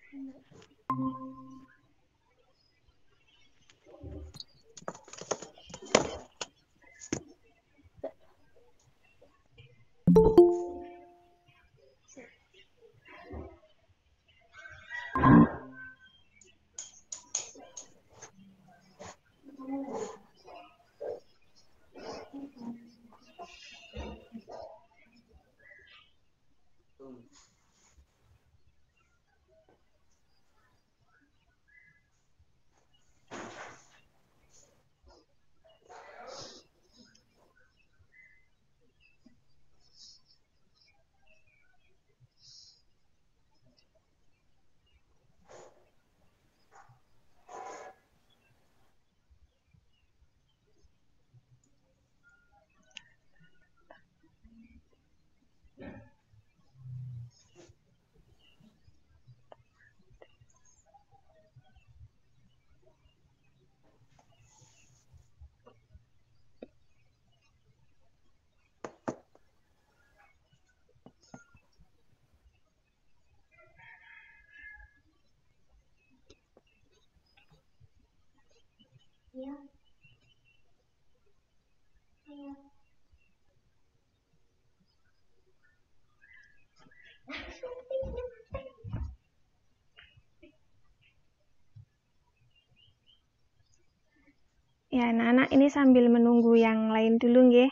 Iya. Iya. Ya, anak-anak ini sambil menunggu yang lain dulu nggih.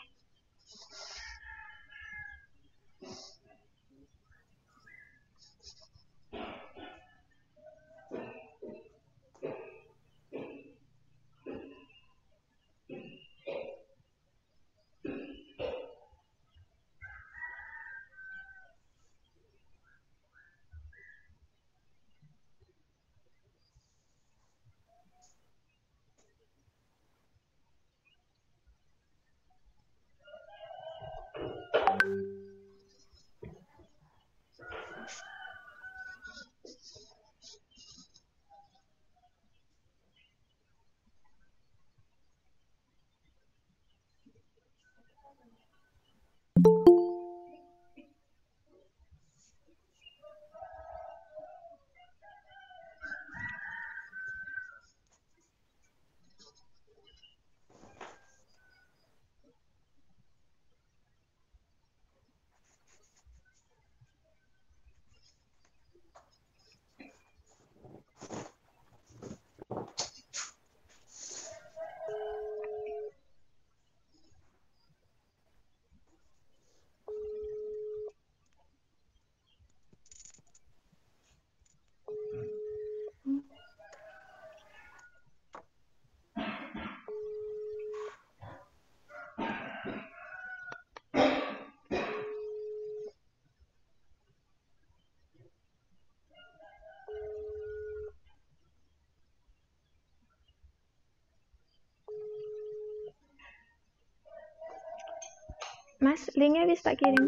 Mas, linknya wis tak kirim.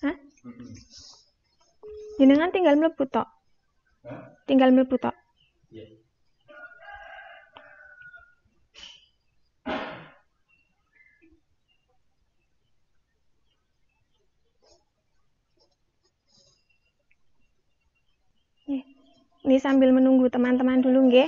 Hah? Jenengan tinggal mlebu tok. Tinggal mlebu tok. Ini sambil menunggu teman-teman dulu nggih.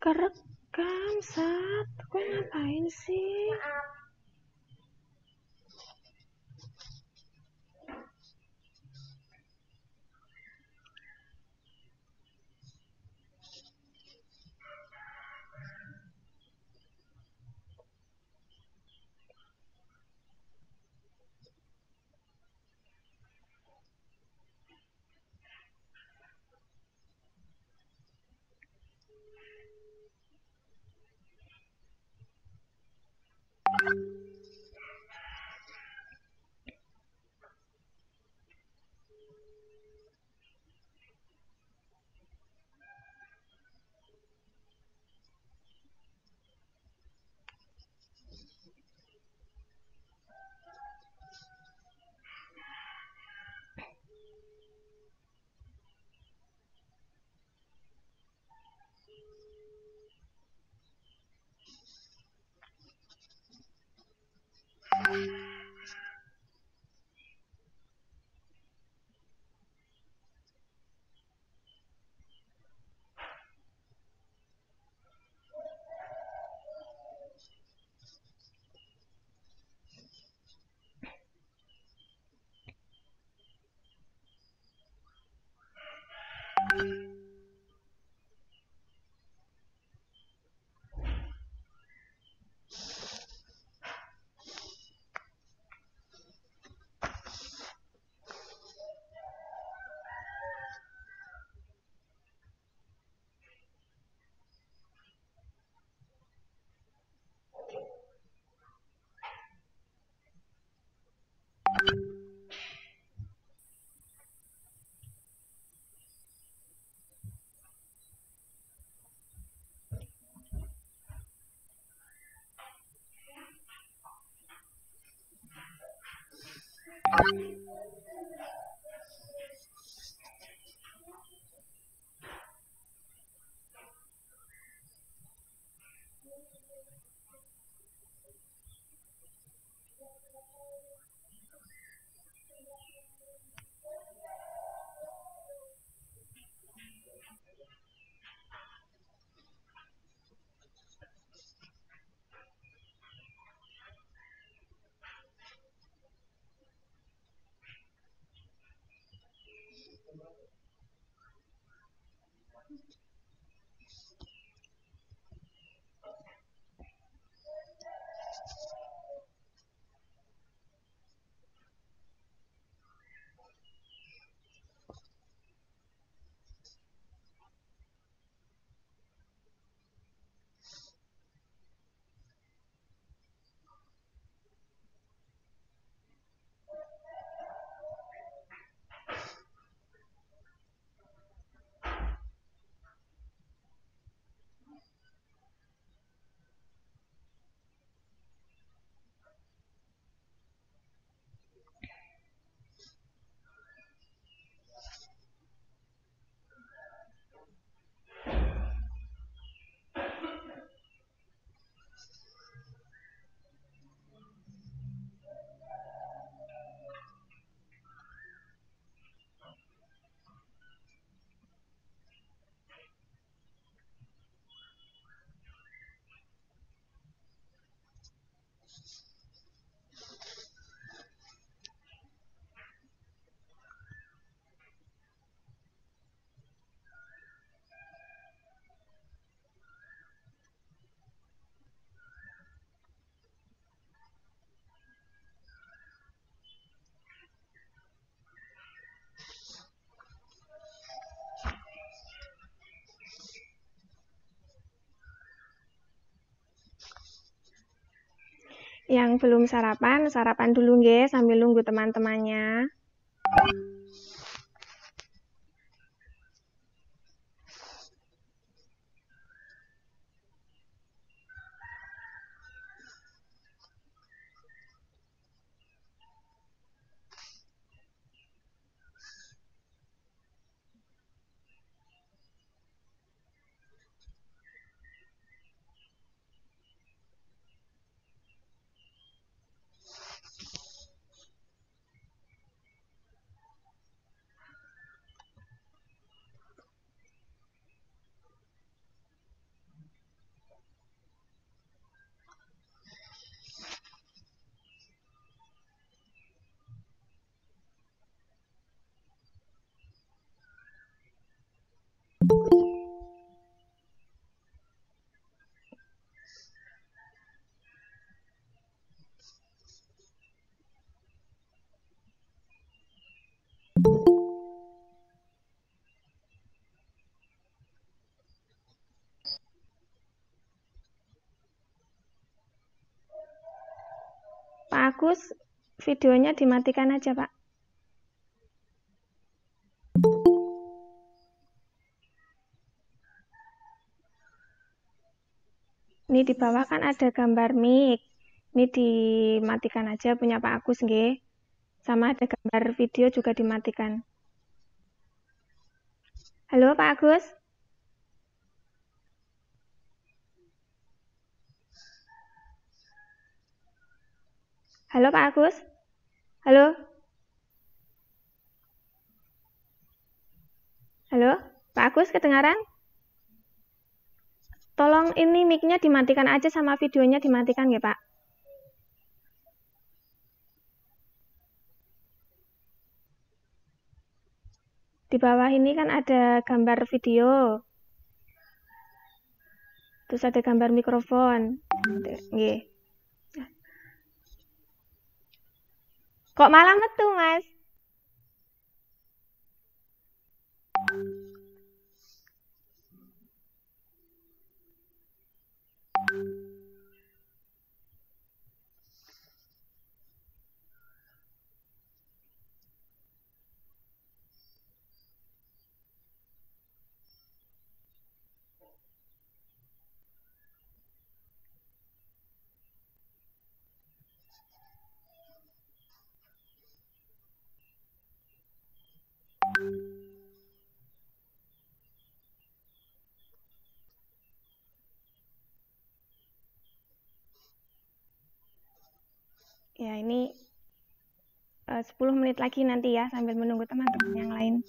kerekam, Sat. Gue ngapain sih? Yang belum sarapan, sarapan dulu nggih sambil nunggu teman-temannya. Agus, videonya dimatikan aja, Pak. Ini di bawah kan ada gambar mic. Ini dimatikan aja punya Pak Agus, nggih. Sama ada gambar video juga dimatikan. Halo, Pak Agus? Halo, Pak Agus? Halo? Halo? Pak Agus, kedengaran? Tolong ini mic-nya dimatikan aja sama videonya dimatikan ya, Pak. Di bawah ini kan ada gambar video. Terus ada gambar mikrofon. Nggih. Kok malah metu, Mas? Ya, ini 10 menit lagi nanti ya, sambil menunggu teman-teman yang lain.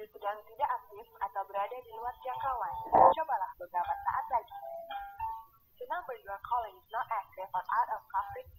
Sedang tidak aktif atau berada di luar jangkauan. Cobalah beberapa saat lagi. The number you are calling is not active or out of coverage.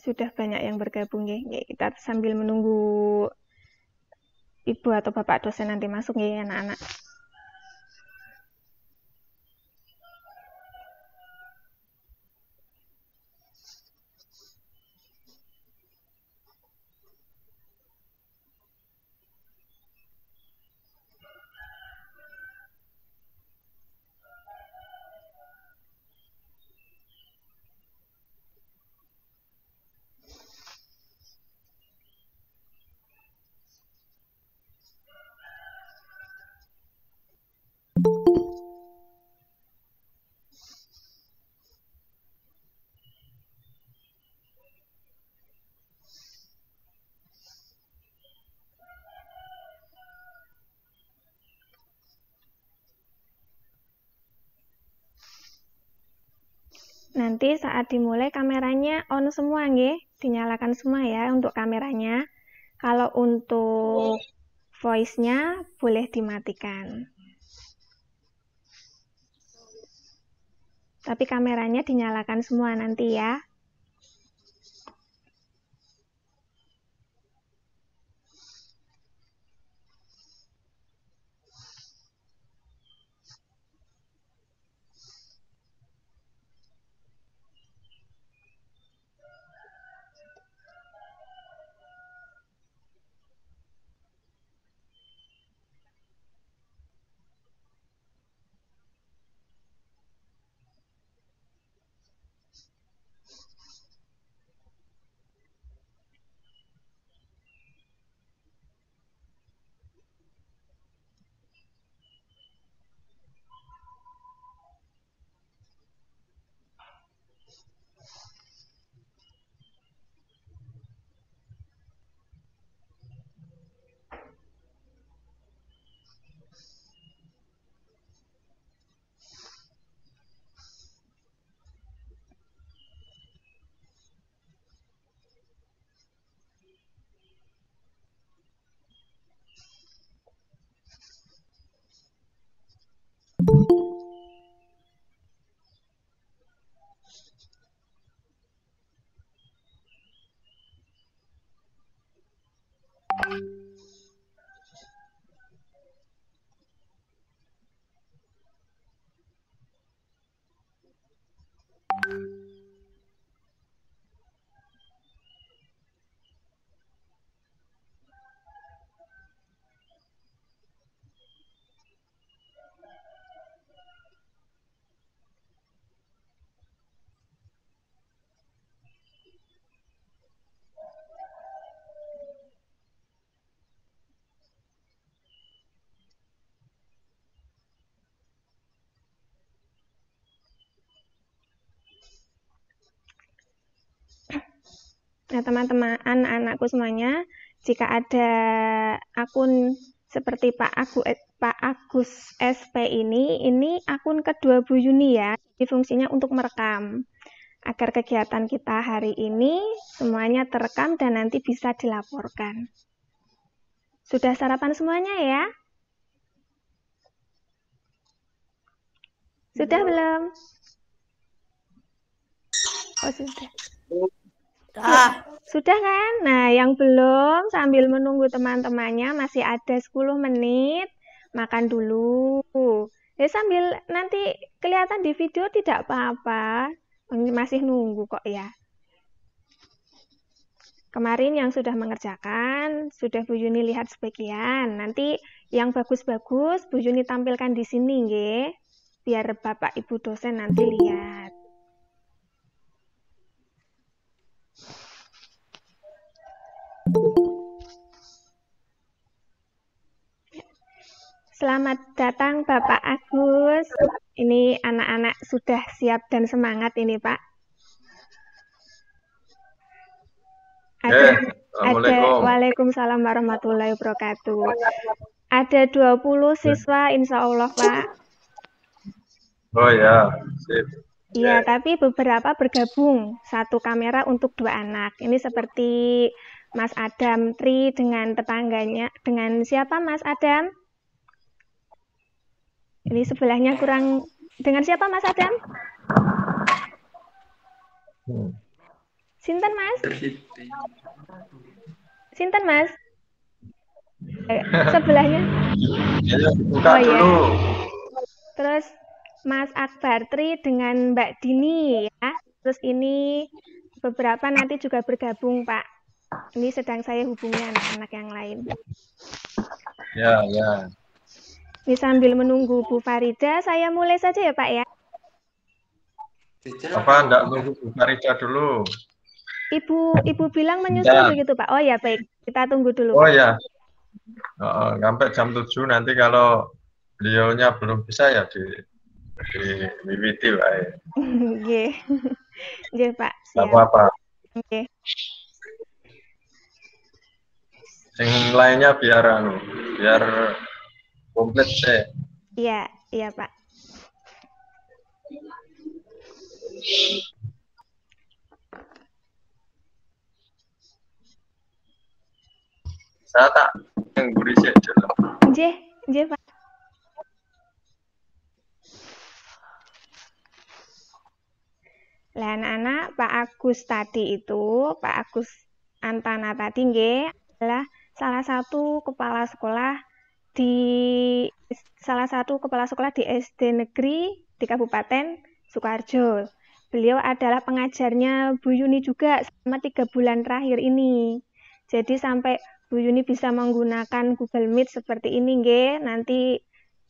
Sudah banyak yang bergabung ya. Kita sambil menunggu Ibu atau Bapak dosen nanti masuk ya, anak-anak. Nanti saat dimulai kameranya on semua nggih. dinyalakan semua ya untuk kameranya. Kalau untuk voice-nya boleh dimatikan. Tapi kameranya dinyalakan semua nanti ya. Nah, teman-teman, anak-anakku semuanya, jika ada akun seperti Pak Agus SP ini akun kedua Bu Yuni ya. Jadi fungsinya untuk merekam agar kegiatan kita hari ini semuanya terekam dan nanti bisa dilaporkan. Sudah sarapan semuanya ya? Sudah belum? Oh, sudah. Sudah kan? Nah, yang belum sambil menunggu teman-temannya masih ada 10 menit, makan dulu. Ya sambil nanti kelihatan di video tidak apa-apa, masih nunggu kok ya. Kemarin yang sudah mengerjakan, sudah Bu Yuni lihat sebagian. Nanti yang bagus-bagus Bu Yuni tampilkan di sini, nggih. Biar Bapak Ibu dosen nanti lihat. Selamat datang Bapak Agus. Ini anak-anak sudah siap dan semangat ini Pak. Ada Waalaikumsalam warahmatullahi wabarakatuh. Ada 20 siswa insya Allah Pak. Oh ya, sip. Iya, tapi beberapa bergabung satu kamera untuk 2 anak. Ini seperti Mas Adam Tri dengan tetangganya. Dengan siapa Mas Adam? Ini sebelahnya kurang. Dengan siapa Mas Adam? Sinten Mas? Sinten Mas? Sebelahnya? Oh ya. Terus Mas Akbar Tri dengan Mbak Dini ya. Terus ini beberapa nanti juga bergabung Pak. Ini sedang saya hubungi anak-anak yang lain. Ya. Ini sambil menunggu Bu Farida, saya mulai saja ya Pak ya. Apa enggak nunggu Bu Farida dulu? Ibu bilang menyusul begitu Pak. Oh ya baik, kita tunggu dulu. Oh ya. Sampai jam 7 nanti kalau beliaunya belum bisa ya di WWT Pak. Nggih. Nggih Pak. Siap. Apa-apa. Nggih. Yang lainnya biar komplit sih. Iya Pak. Saya tak yang berisik dulu. Nggih, nggih Pak. Lah anak-anak, Pak Agus tadi itu, Pak Agus Antana tadi nggih adalah salah satu kepala sekolah di SD negeri di Kabupaten Sukoharjo. Beliau adalah pengajarnya Bu Yuni juga selama 3 bulan terakhir ini. Jadi sampai Bu Yuni bisa menggunakan Google Meet seperti ini nggih. Nanti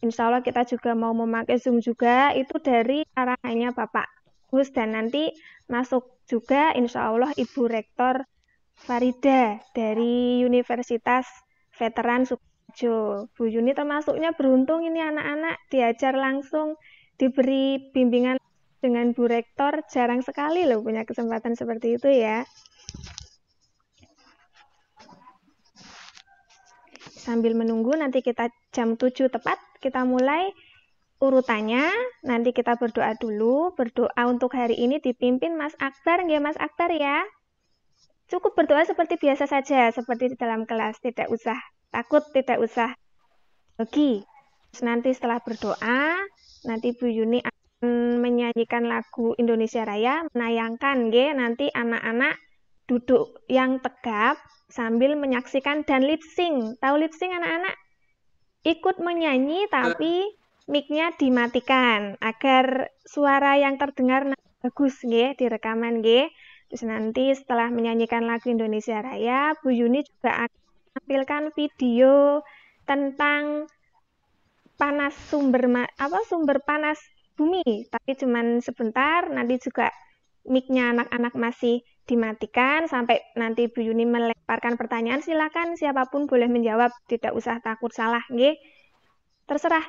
insya Allah kita juga mau memakai Zoom juga, itu dari arahannya Bapak Gus, dan nanti masuk juga insya Allah Ibu Rektor Farida dari Universitas Veteran Sukoharjo. Bu Yuni termasuknya beruntung ini anak-anak diajar langsung, diberi bimbingan dengan Bu Rektor, jarang sekali loh punya kesempatan seperti itu ya. Sambil menunggu nanti kita jam 7 tepat kita mulai urutannya. Nanti kita berdoa dulu. Berdoa untuk hari ini dipimpin Mas Akbar, nggih Mas Akbar ya. Cukup berdoa seperti biasa saja, seperti di dalam kelas, tidak usah takut, tidak usah grogi. Terus nanti setelah berdoa, nanti Bu Yuni akan menyanyikan lagu Indonesia Raya, menayangkan nggih, nanti anak-anak duduk yang tegap sambil menyaksikan dan lip sync. Tahu lip sync anak-anak? Ikut menyanyi tapi mic-nya dimatikan agar suara yang terdengar bagus nggih di rekaman nggih. Terus nanti setelah menyanyikan lagu Indonesia Raya, Bu Yuni juga akan menampilkan video tentang sumber panas bumi, tapi cuman sebentar, nanti juga mic-nya anak-anak masih dimatikan sampai nanti Bu Yuni melemparkan pertanyaan, silakan siapapun boleh menjawab, tidak usah takut salah nggih. Terserah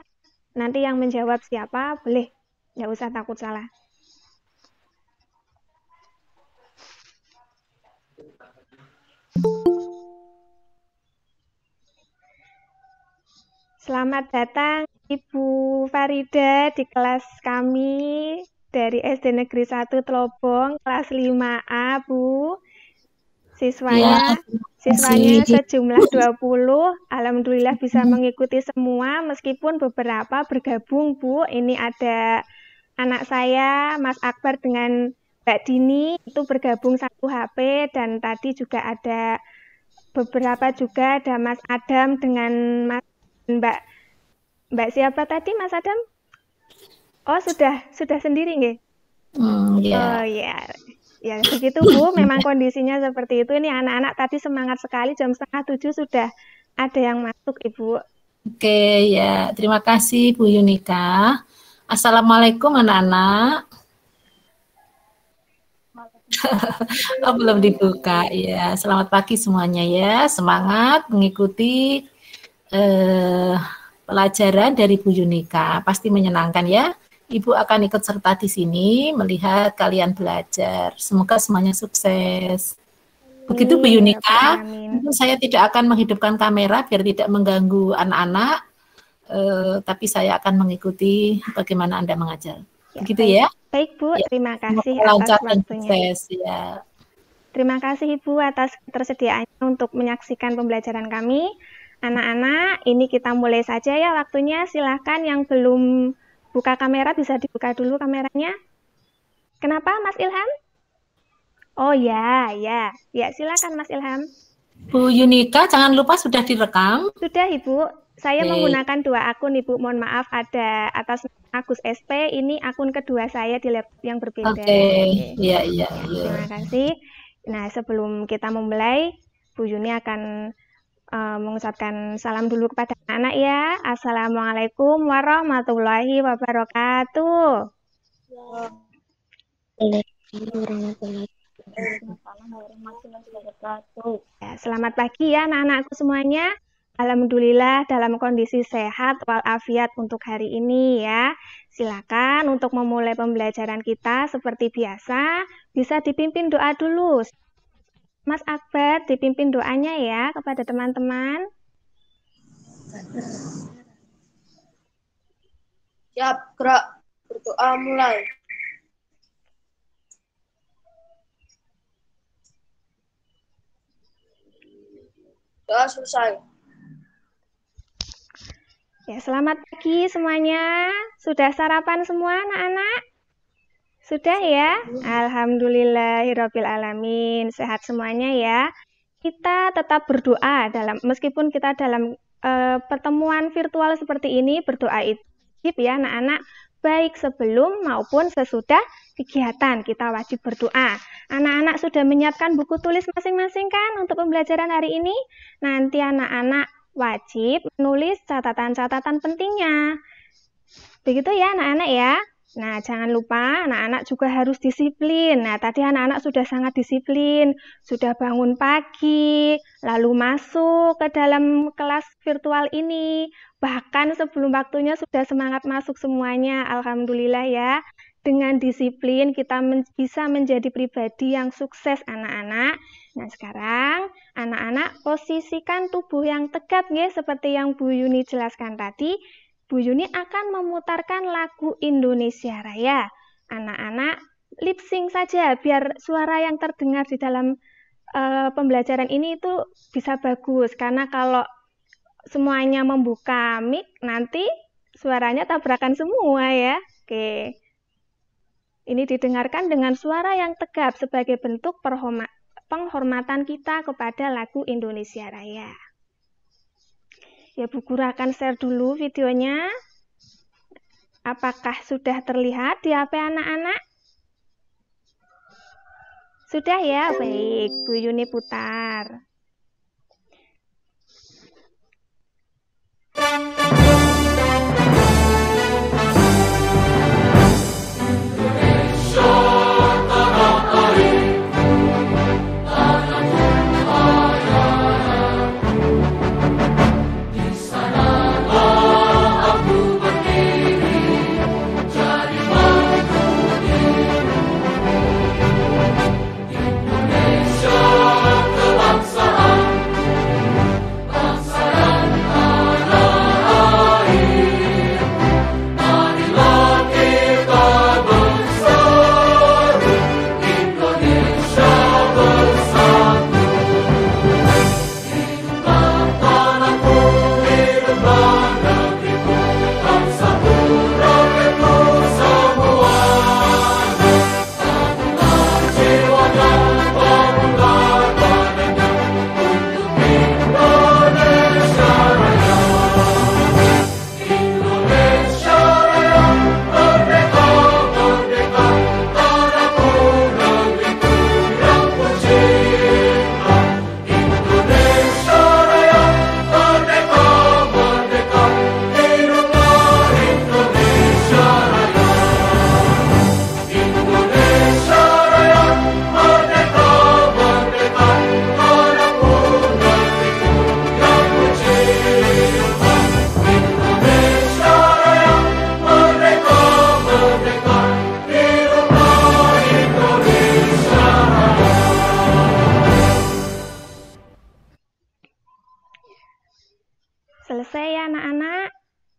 nanti yang menjawab siapa boleh, nggak usah takut salah. Selamat datang Ibu Farida di kelas kami dari SD Negeri 1 Telobong, kelas 5A, Bu. Siswanya sejumlah 20, alhamdulillah bisa mengikuti semua, meskipun beberapa bergabung, Bu. Ini ada anak saya, Mas Akbar dengan Mbak Dini, itu bergabung satu HP, dan tadi juga ada beberapa juga, ada Mas Adam dengan Mbak siapa tadi, Mas Adam? Oh, sudah sendiri nggih? Ya. Oh ya. Ya begitu Bu, memang kondisinya seperti itu. Ini anak-anak tadi semangat sekali, jam 6:30 sudah ada yang masuk Ibu. Oke ya, terima kasih Bu Yunika. Assalamualaikum anak-anak. Oh, belum dibuka ya. Selamat pagi semuanya ya. Semangat mengikuti pelajaran dari Bu Yunika. Pasti menyenangkan ya. Ibu akan ikut serta di sini melihat kalian belajar. Semoga semuanya sukses. Begitu Bu Yunika. Tentu saya tidak akan menghidupkan kamera biar tidak mengganggu anak-anak. Tapi saya akan mengikuti bagaimana Anda mengajar. Begitu ya. Baik Bu, ya. Terima kasih atas waktunya. Sukses, ya. Terima kasih Ibu atas ketersediaannya untuk menyaksikan pembelajaran kami. Anak-anak, ini kita mulai saja ya waktunya. Silahkan yang belum buka kamera bisa dibuka dulu kameranya. Kenapa Mas Ilham? Oh ya, silakan Mas Ilham. Bu Yunika, jangan lupa sudah direkam. Sudah Ibu, saya menggunakan 2 akun Ibu. Mohon maaf, ada atas Agus SP, ini akun kedua saya di laptop yang berbeda. Iya. Terima kasih. Nah, sebelum kita memulai, Bu Yuni akan mengucapkan salam dulu kepada anak ya. Assalamualaikum warahmatullahi wabarakatuh. Ya, selamat pagi ya anak-anakku semuanya. Alhamdulillah dalam kondisi sehat walafiat untuk hari ini ya. Silakan untuk memulai pembelajaran kita seperti biasa, bisa dipimpin doa dulu. Mas Akbar, dipimpin doanya ya kepada teman-teman. Siap, gerak. Berdoa mulai. Doa selesai. Ya, selamat pagi semuanya. Sudah sarapan semua anak-anak? Sudah ya? Alhamdulillahirabbil alamin. Sehat semuanya ya. Kita tetap berdoa meskipun kita dalam pertemuan virtual seperti ini, berdoa itu wajib ya anak-anak, baik sebelum maupun sesudah kegiatan kita wajib berdoa. Anak-anak sudah menyiapkan buku tulis masing-masing kan untuk pembelajaran hari ini? Nanti anak-anak wajib menulis catatan-catatan pentingnya. Begitu ya anak-anak ya. Nah, jangan lupa anak-anak juga harus disiplin. Nah, tadi anak-anak sudah sangat disiplin, sudah bangun pagi, lalu masuk ke dalam kelas virtual ini. Bahkan sebelum waktunya sudah semangat masuk semuanya. Alhamdulillah ya. Dengan disiplin kita bisa menjadi pribadi yang sukses anak-anak. Nah, sekarang anak-anak posisikan tubuh yang tegap ya, seperti yang Bu Yuni jelaskan tadi. Bu Yuni akan memutarkan lagu Indonesia Raya. Anak-anak lip sync saja biar suara yang terdengar di dalam pembelajaran ini itu bisa bagus. Karena kalau semuanya membuka mic nanti suaranya tabrakan semua ya. Oke. Ini didengarkan dengan suara yang tegap sebagai bentuk penghormatan kita kepada lagu Indonesia Raya. Ya, Bu Guru akan share dulu videonya. Apakah sudah terlihat di HP anak-anak? Sudah ya? Baik, Bu Yuni putar. Selesai ya anak-anak?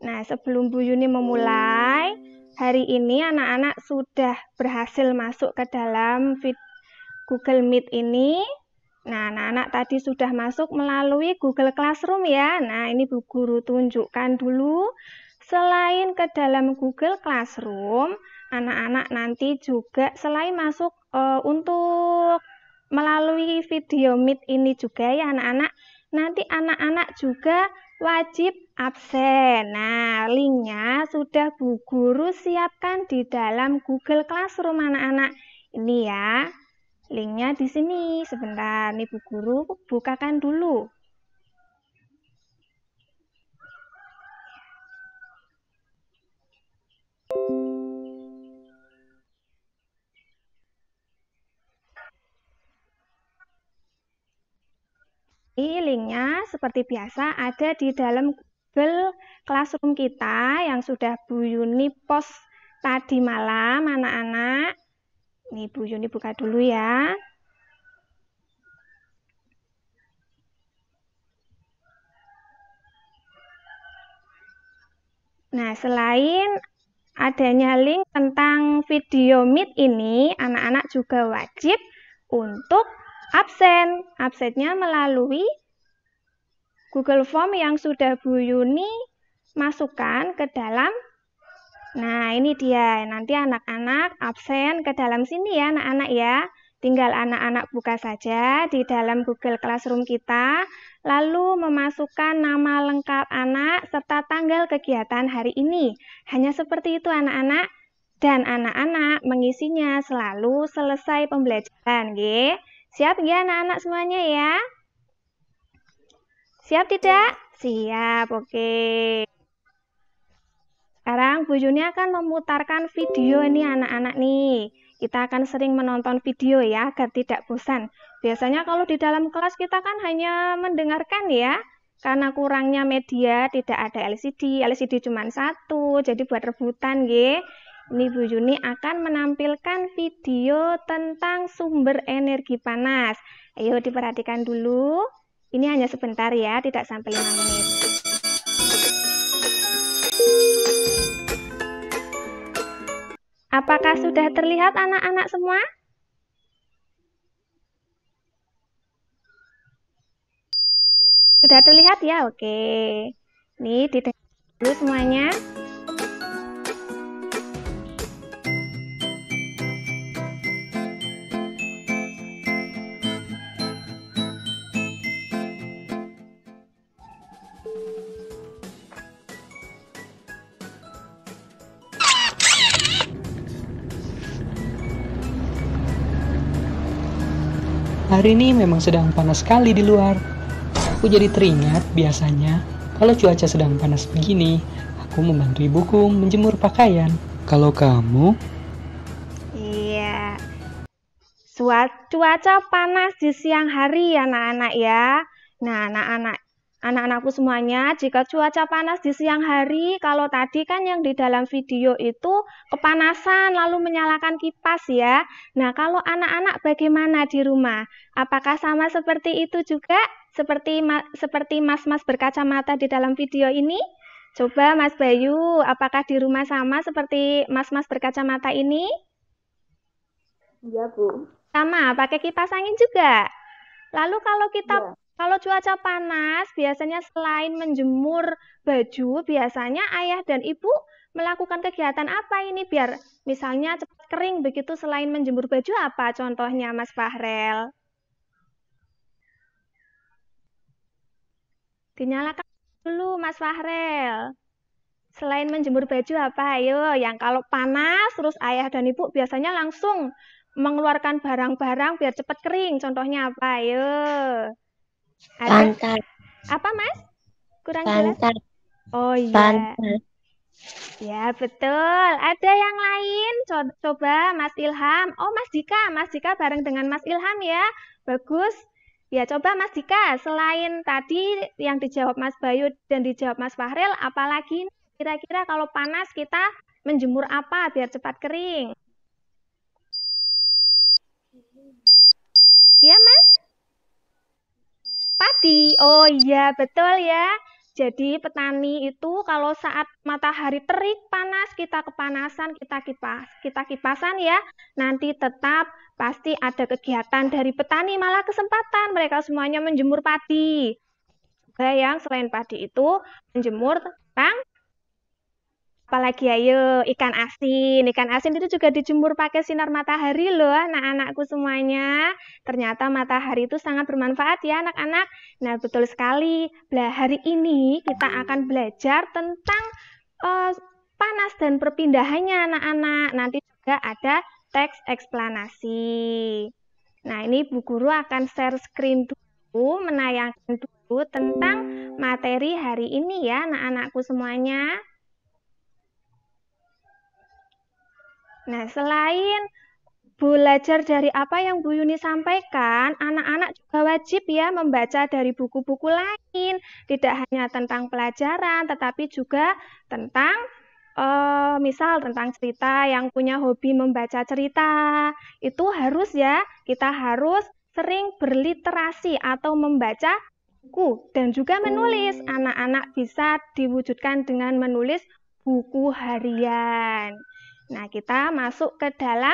Nah, sebelum Bu Yuni memulai, hari ini anak-anak sudah berhasil masuk ke dalam Google Meet ini. Nah, anak-anak tadi sudah masuk melalui Google Classroom ya. Nah, ini Bu Guru tunjukkan dulu. Selain ke dalam Google Classroom, anak-anak nanti juga selain masuk untuk melalui video Meet ini juga ya anak-anak, nanti anak-anak juga wajib absen. Nah, linknya sudah Bu Guru siapkan di dalam Google Classroom anak-anak. Ini ya, linknya di sini. Sebentar, nih Bu Guru bukakan dulu. Linknya seperti biasa ada di dalam Google Classroom kita yang sudah Bu Yuni post tadi malam anak-anak. Nih Bu Yuni buka dulu ya. Nah, selain adanya link tentang video Meet ini, anak-anak juga wajib untuk absen. Absennya melalui Google Form yang sudah Bu Yuni masukkan ke dalam. Nah, ini dia. Nanti anak-anak absen ke dalam sini ya, anak-anak ya. Tinggal anak-anak buka saja di dalam Google Classroom kita, lalu memasukkan nama lengkap anak serta tanggal kegiatan hari ini. Hanya seperti itu anak-anak. Dan anak-anak mengisinya selalu selesai pembelajaran. Nggih. Siap ya anak-anak semuanya ya? Siap tidak? Siap, oke. Sekarang Bu Yuni akan memutarkan video ini anak-anak nih. Kita akan sering menonton video ya, agar tidak bosan. Biasanya kalau di dalam kelas kita kan hanya mendengarkan ya. Karena kurangnya media, tidak ada LCD. LCD cuma satu, jadi buat rebutan nggih. Ini Bu Yuni akan menampilkan video tentang sumber energi panas. Ayo diperhatikan dulu. Ini hanya sebentar ya, tidak sampai 5 menit. Apakah sudah terlihat anak-anak semua? Sudah terlihat ya? Oke. Nih, didengar dulu semuanya. Hari ini memang sedang panas sekali di luar. Aku jadi teringat biasanya kalau cuaca sedang panas begini, aku membantu ibuku menjemur pakaian. Kalau kamu? Iya. Cuaca panas di siang hari ya anak-anak ya. Nah, anak-anakku semuanya, jika cuaca panas di siang hari, kalau tadi kan yang di dalam video itu kepanasan lalu menyalakan kipas ya. Nah, kalau anak-anak bagaimana di rumah? Apakah sama seperti itu juga? Seperti mas-mas berkacamata di dalam video ini? Coba Mas Bayu, apakah di rumah sama seperti mas-mas berkacamata ini? Iya, Bu. Sama, pakai kipas angin juga. Lalu kalau cuaca panas, biasanya selain menjemur baju, biasanya ayah dan ibu melakukan kegiatan apa ini biar misalnya cepat kering begitu selain menjemur baju apa contohnya Mas Fahrel? Dinyalakan dulu Mas Fahrel. Selain menjemur baju apa? Ayo, yang kalau panas terus ayah dan ibu biasanya langsung mengeluarkan barang-barang biar cepat kering. Contohnya apa? Ayo. Pantat. Apa, Mas? Kurang jelas? Pantat. Oh iya. Pantat. Ya, betul. Ada yang lain? Coba Mas Ilham. Oh, Mas Dika bareng dengan Mas Ilham ya. Bagus. Ya, coba Mas Dika, selain tadi yang dijawab Mas Bayu dan dijawab Mas Fahrel, apalagi kira-kira kalau panas kita menjemur apa biar cepat kering? Iya, Mas? Padi. Oh iya, betul ya. Jadi petani itu kalau saat matahari terik panas, kita kepanasan, kita kipasan ya. Nanti tetap pasti ada kegiatan dari petani, malah kesempatan mereka semuanya menjemur padi. Juga yang selain padi itu menjemur tentang apalagi ayo ikan asin. Ikan asin itu juga dijemur pakai sinar matahari loh anak-anakku semuanya. Ternyata matahari itu sangat bermanfaat ya anak-anak. Nah betul sekali. Hari ini kita akan belajar tentang panas dan perpindahannya anak-anak. Nanti juga ada teks eksplanasi. Nah ini Bu Guru akan share screen dulu, menayangkan dulu tentang materi hari ini ya anak-anakku semuanya. Nah, selain belajar dari apa yang Bu Yuni sampaikan, anak-anak juga wajib ya membaca dari buku-buku lain. Tidak hanya tentang pelajaran, tetapi juga tentang misal tentang cerita, yang punya hobi membaca cerita. Itu harus ya, kita harus sering berliterasi atau membaca buku dan juga menulis. Anak-anak bisa diwujudkan dengan menulis buku harian. Nah, kita masuk ke dalam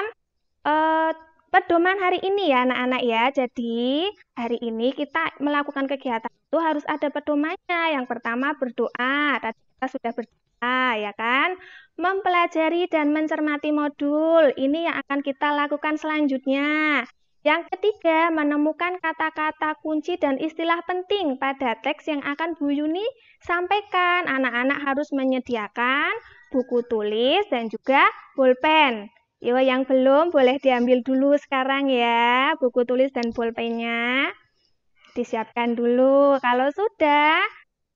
pedoman hari ini ya anak-anak ya. Jadi, hari ini kita melakukan kegiatan itu harus ada pedomannya. Yang pertama berdoa, tadi kita sudah berdoa ya kan. Mempelajari dan mencermati modul, ini yang akan kita lakukan selanjutnya. Yang ketiga, menemukan kata-kata kunci dan istilah penting pada teks yang akan Bu Yuni sampaikan. Anak-anak harus menyediakan buku tulis dan juga pulpen. Yo, yang belum boleh diambil dulu sekarang ya, buku tulis dan pulpennya. Disiapkan dulu. Kalau sudah,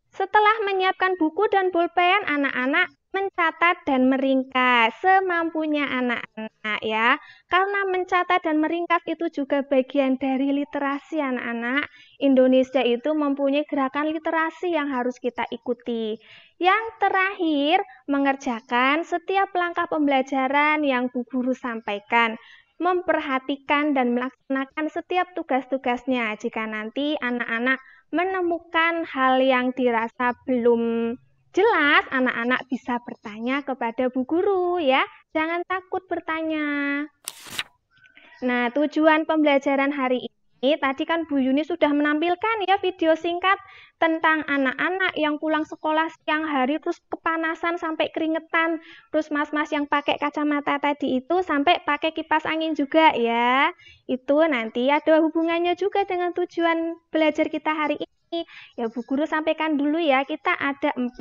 setelah menyiapkan buku dan pulpen, anak-anak mencatat dan meringkas semampunya anak-anak ya. Karena mencatat dan meringkas itu juga bagian dari literasi anak-anak. Indonesia itu mempunyai gerakan literasi yang harus kita ikuti. Yang terakhir, mengerjakan setiap langkah pembelajaran yang Bu Guru sampaikan. Memperhatikan dan melaksanakan setiap tugas-tugasnya. Jika nanti anak-anak menemukan hal yang dirasa belum jelas, anak-anak bisa bertanya kepada Bu Guru ya. Jangan takut bertanya. Nah, tujuan pembelajaran hari ini, tadi kan Bu Yuni sudah menampilkan ya video singkat tentang anak-anak yang pulang sekolah siang hari terus kepanasan sampai keringetan. Terus mas-mas yang pakai kacamata tadi itu sampai pakai kipas angin juga ya. Itu nanti ada hubungannya juga dengan tujuan belajar kita hari ini. Ya Bu Guru sampaikan dulu ya, kita ada 5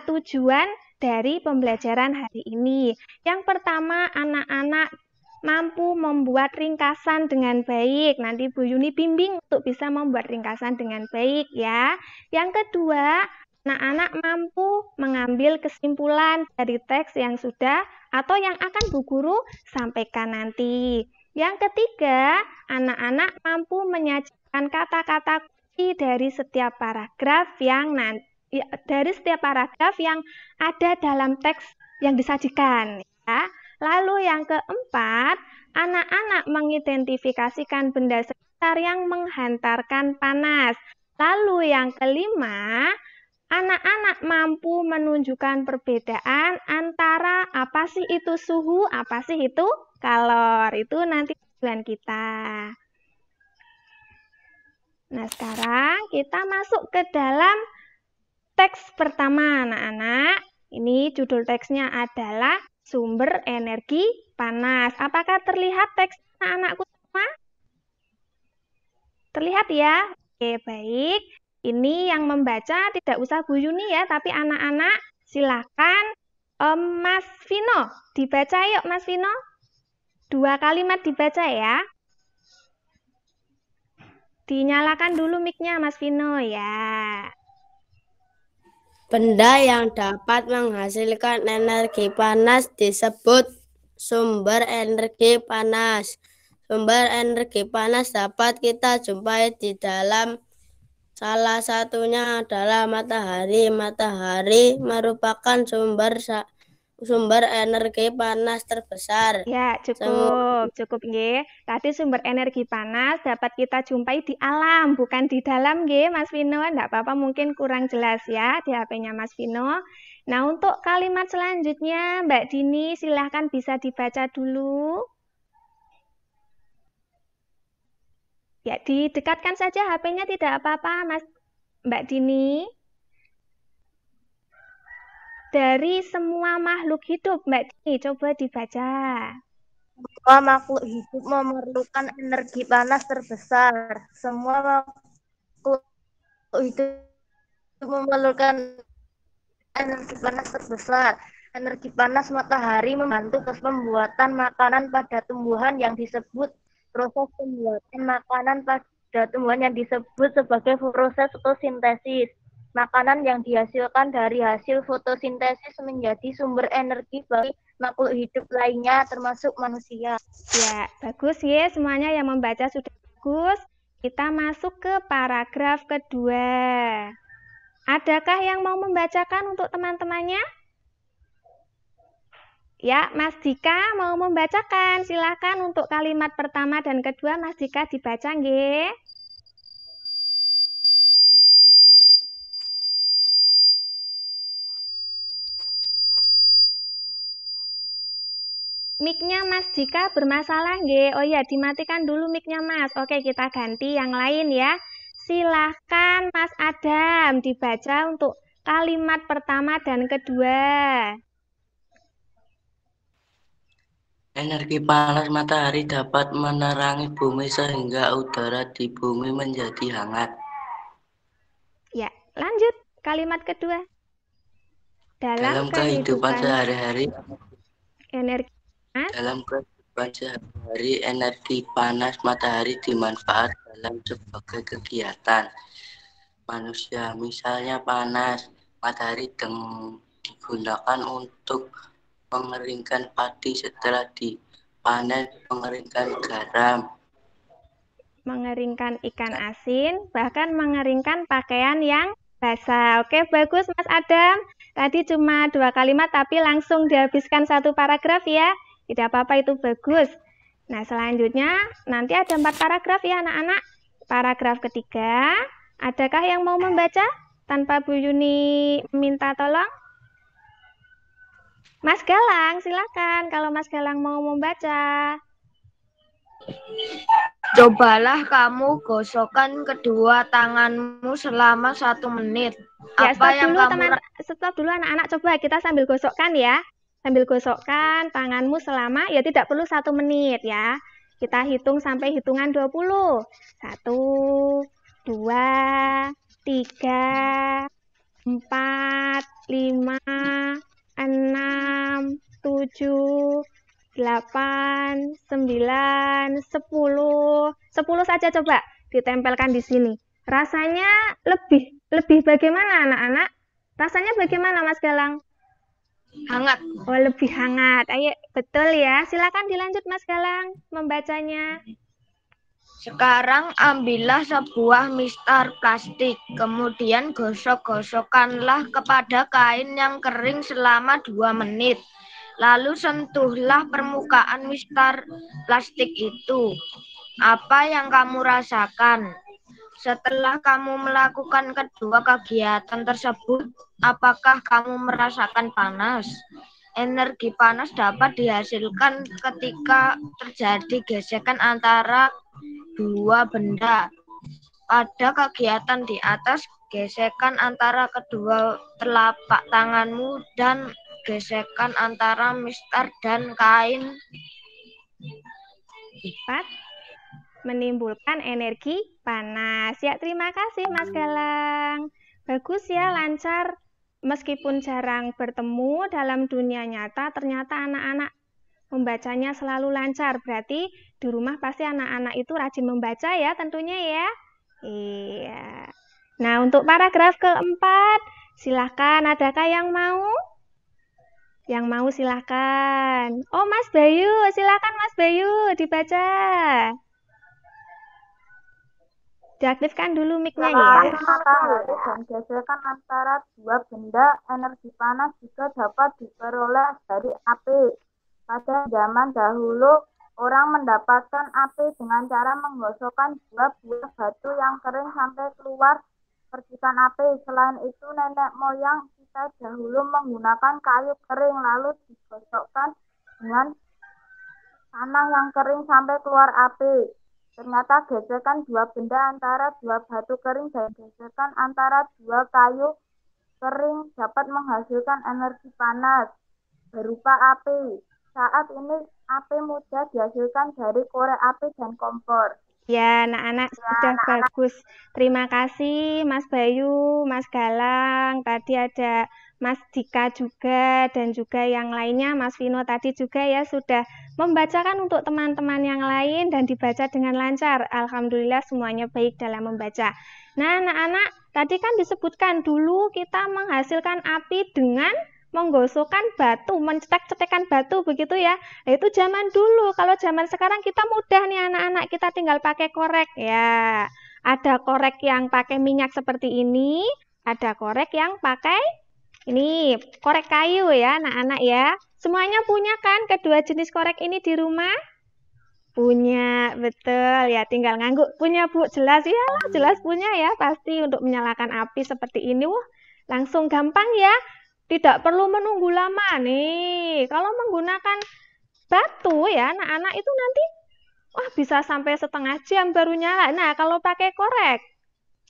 tujuan dari pembelajaran hari ini. Yang pertama, anak-anak mampu membuat ringkasan dengan baik. Nanti Bu Yuni bimbing untuk bisa membuat ringkasan dengan baik ya. Yang kedua, anak-anak mampu mengambil kesimpulan dari teks yang sudah atau yang akan Bu Guru sampaikan nanti. Yang ketiga, anak-anak mampu menyajikan kata-kata kunci dari setiap paragraf yang ada dalam teks yang disajikan ya. Lalu yang keempat, anak-anak mengidentifikasikan benda sekitar yang menghantarkan panas. Lalu yang kelima, anak-anak mampu menunjukkan perbedaan antara apa sih itu suhu, apa sih itu kalor. Itu nanti tujuan kita. Nah, sekarang kita masuk ke dalam teks pertama, anak-anak. Ini judul teksnya adalah sumber energi panas. Apakah terlihat teks anak-anakku semua? Terlihat ya? Oke, baik. Ini yang membaca tidak usah Bu Yuni ya, tapi anak-anak silakan Mas Vino. Dibaca yuk Mas Vino. 2 kalimat dibaca ya. Dinyalakan dulu mic-nya Mas Vino ya. Benda yang dapat menghasilkan energi panas disebut sumber energi panas. Sumber energi panas dapat kita jumpai di dalam salah satunya adalah matahari. Matahari merupakan sumber energi panas terbesar. Ya, cukup nggih. Tadi sumber energi panas dapat kita jumpai di alam, bukan di dalam nggih, Mas Vino. Enggak apa-apa, mungkin kurang jelas ya di HP-nya Mas Vino. Nah, untuk kalimat selanjutnya, Mbak Dini silahkan bisa dibaca dulu. Ya, didekatkan saja HP-nya, tidak apa-apa, Mbak Dini. Dari semua makhluk hidup, Mbak Dini, coba dibaca. Semua makhluk hidup memerlukan energi panas terbesar. Semua makhluk hidup memerlukan energi panas terbesar. Energi panas matahari membantu proses pembuatan makanan pada tumbuhan yang disebut proses pembuatan makanan pada tumbuhan yang disebut sebagai proses fotosintesis. Makanan yang dihasilkan dari hasil fotosintesis menjadi sumber energi bagi makhluk hidup lainnya termasuk manusia. Ya, bagus ya semuanya yang membaca sudah bagus. Kita masuk ke paragraf kedua. Adakah yang mau membacakan untuk teman-temannya? Ya, Mas Dika mau membacakan. Silakan untuk kalimat pertama dan kedua Mas Dika dibaca nggih. Mic-nya Mas Dika bermasalah nggih. Oh ya, dimatikan dulu mic-nya Mas. Oke, kita ganti yang lain ya. Silahkan Mas Adam dibaca untuk kalimat pertama dan kedua. Energi panas matahari dapat menerangi bumi sehingga udara di bumi menjadi hangat. Ya, lanjut kalimat kedua. Dalam kehidupan sehari-hari, energi panas. Dalam kehidupan sehari-hari, energi panas matahari dimanfaat dalam sebagai kegiatan manusia. Misalnya panas matahari digunakan untuk mengeringkan padi setelah dipanen, mengeringkan garam, mengeringkan ikan asin, bahkan mengeringkan pakaian yang basah. Oke, bagus Mas Adam. Tadi cuma 2 kalimat tapi langsung dihabiskan 1 paragraf ya. Tidak apa-apa, itu bagus. Nah, selanjutnya nanti ada 4 paragraf ya anak-anak. Paragraf ketiga, adakah yang mau membaca tanpa Bu Yuni minta tolong? Mas Galang, silakan kalau Mas Galang mau membaca. Cobalah kamu gosokkan kedua tanganmu selama 1 menit. Ya, Apa yang kamu stop dulu anak-anak, coba kita sambil gosokkan ya. Sambil gosokkan tanganmu selama, ya tidak perlu 1 menit ya. Kita hitung sampai hitungan 20. 1, 2, 3, 4, 5, 6, 7, 8, 9, 10. 10 saja coba ditempelkan di sini. Rasanya lebih bagaimana anak-anak? Rasanya bagaimana Mas Galang? hangat? Oh, lebih hangat. Ayo, betul ya. Silakan dilanjut Mas Galang membacanya. Sekarang ambillah sebuah mistar plastik, kemudian gosok-gosokkanlah kepada kain yang kering selama 2 menit. Lalu sentuhlah permukaan mistar plastik itu. Apa yang kamu rasakan? Setelah kamu melakukan kedua kegiatan tersebut, apakah kamu merasakan panas? Energi panas dapat dihasilkan ketika terjadi gesekan antara 2 benda. Pada kegiatan di atas, gesekan antara kedua telapak tanganmu dan gesekan antara mistar dan kain 4. Menimbulkan energi panas. Ya, terima kasih Mas Galang. Bagus ya, lancar. Meskipun jarang bertemu dalam dunia nyata, ternyata anak-anak membacanya selalu lancar. Berarti di rumah pasti anak-anak itu rajin membaca ya tentunya ya. Iya. Nah, untuk paragraf keempat, silahkan adakah yang mau? Yang mau silahkan. Oh, Mas Bayu, silahkan Mas Bayu dibaca. Diaktifkan dulu mic-nya ya. Matahari dan gesekan antara 2 benda, energi panas juga dapat diperoleh dari api. Pada zaman dahulu, orang mendapatkan api dengan cara menggosokkan 2 buah batu yang kering sampai keluar percikan api. Selain itu, nenek moyang kita dahulu menggunakan kayu kering lalu digosokkan dengan tanah yang kering sampai keluar api. Ternyata gesekan 2 benda antara 2 batu kering dan gesekan antara 2 kayu kering dapat menghasilkan energi panas berupa api. Saat ini api mudah dihasilkan dari korek api dan kompor. Ya, anak-anak sudah bagus. Terima kasih Mas Bayu, Mas Galang. Tadi ada Mas Dika juga dan juga yang lainnya, Mas Vino tadi juga ya sudah membacakan untuk teman-teman yang lain dan dibaca dengan lancar. Alhamdulillah semuanya baik dalam membaca. Nah, anak-anak tadi kan disebutkan dulu kita menghasilkan api dengan menggosokkan batu, mencetek-cetekan batu begitu ya. Nah, itu zaman dulu. Kalau zaman sekarang kita mudah nih anak-anak, kita tinggal pakai korek ya. Ada korek yang pakai minyak seperti ini, ada korek yang pakai ini korek kayu ya anak-anak ya. Semuanya punya kan kedua jenis korek ini di rumah? Punya, betul ya, tinggal ngangguk. Punya Bu, jelas ya, jelas punya ya, pasti untuk menyalakan api seperti ini. Wah, langsung gampang ya. Tidak perlu menunggu lama nih. Kalau menggunakan batu ya anak-anak itu nanti wah bisa sampai setengah jam baru nyala. Nah, kalau pakai korek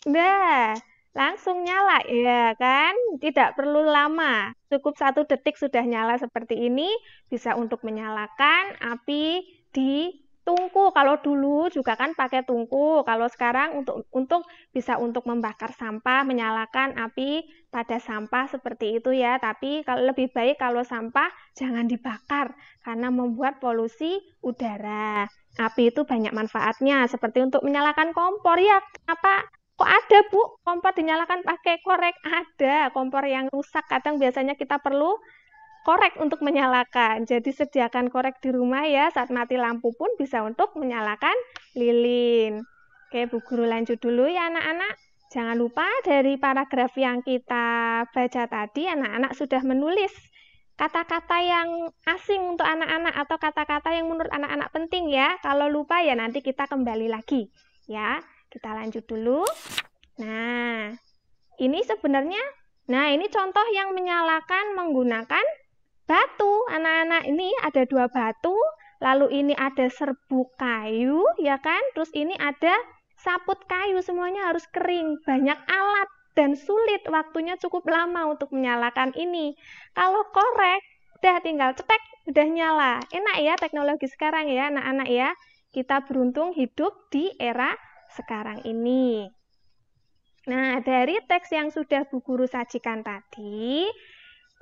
Udah, langsung nyala ya kan? Tidak perlu lama. Cukup 1 detik sudah nyala seperti ini. Bisa untuk menyalakan api di tungku. Kalau dulu juga kan pakai tungku. Kalau sekarang untuk bisa untuk membakar sampah, menyalakan api pada sampah seperti itu ya. Tapi kalau lebih baik kalau sampah jangan dibakar karena membuat polusi udara. Api itu banyak manfaatnya, seperti untuk menyalakan kompor ya. Kenapa? Kok ada, Bu? Kompor dinyalakan pakai korek? Ada. Kompor yang rusak kadang biasanya kita perlu korek untuk menyalakan. Jadi sediakan korek di rumah ya. Saat mati lampu pun bisa untuk menyalakan lilin. Oke, Bu Guru lanjut dulu ya anak-anak. Jangan lupa dari paragraf yang kita baca tadi, anak-anak sudah menulis kata-kata yang asing untuk anak-anak atau kata-kata yang menurut anak-anak penting ya. Kalau lupa ya nanti kita kembali lagi ya. Kita lanjut dulu. Nah, ini sebenarnya, ini contoh yang menyalakan menggunakan batu. Anak-anak, ini ada 2 batu, lalu ini ada serbuk kayu, ya kan? Terus ini ada saput kayu, semuanya harus kering. Banyak alat dan sulit, waktunya cukup lama untuk menyalakan ini. Kalau korek, udah tinggal cetek, udah nyala. Enak ya teknologi sekarang ya anak-anak ya. Kita beruntung hidup di era sekarang ini. Nah, dari teks yang sudah Bu Guru sajikan tadi,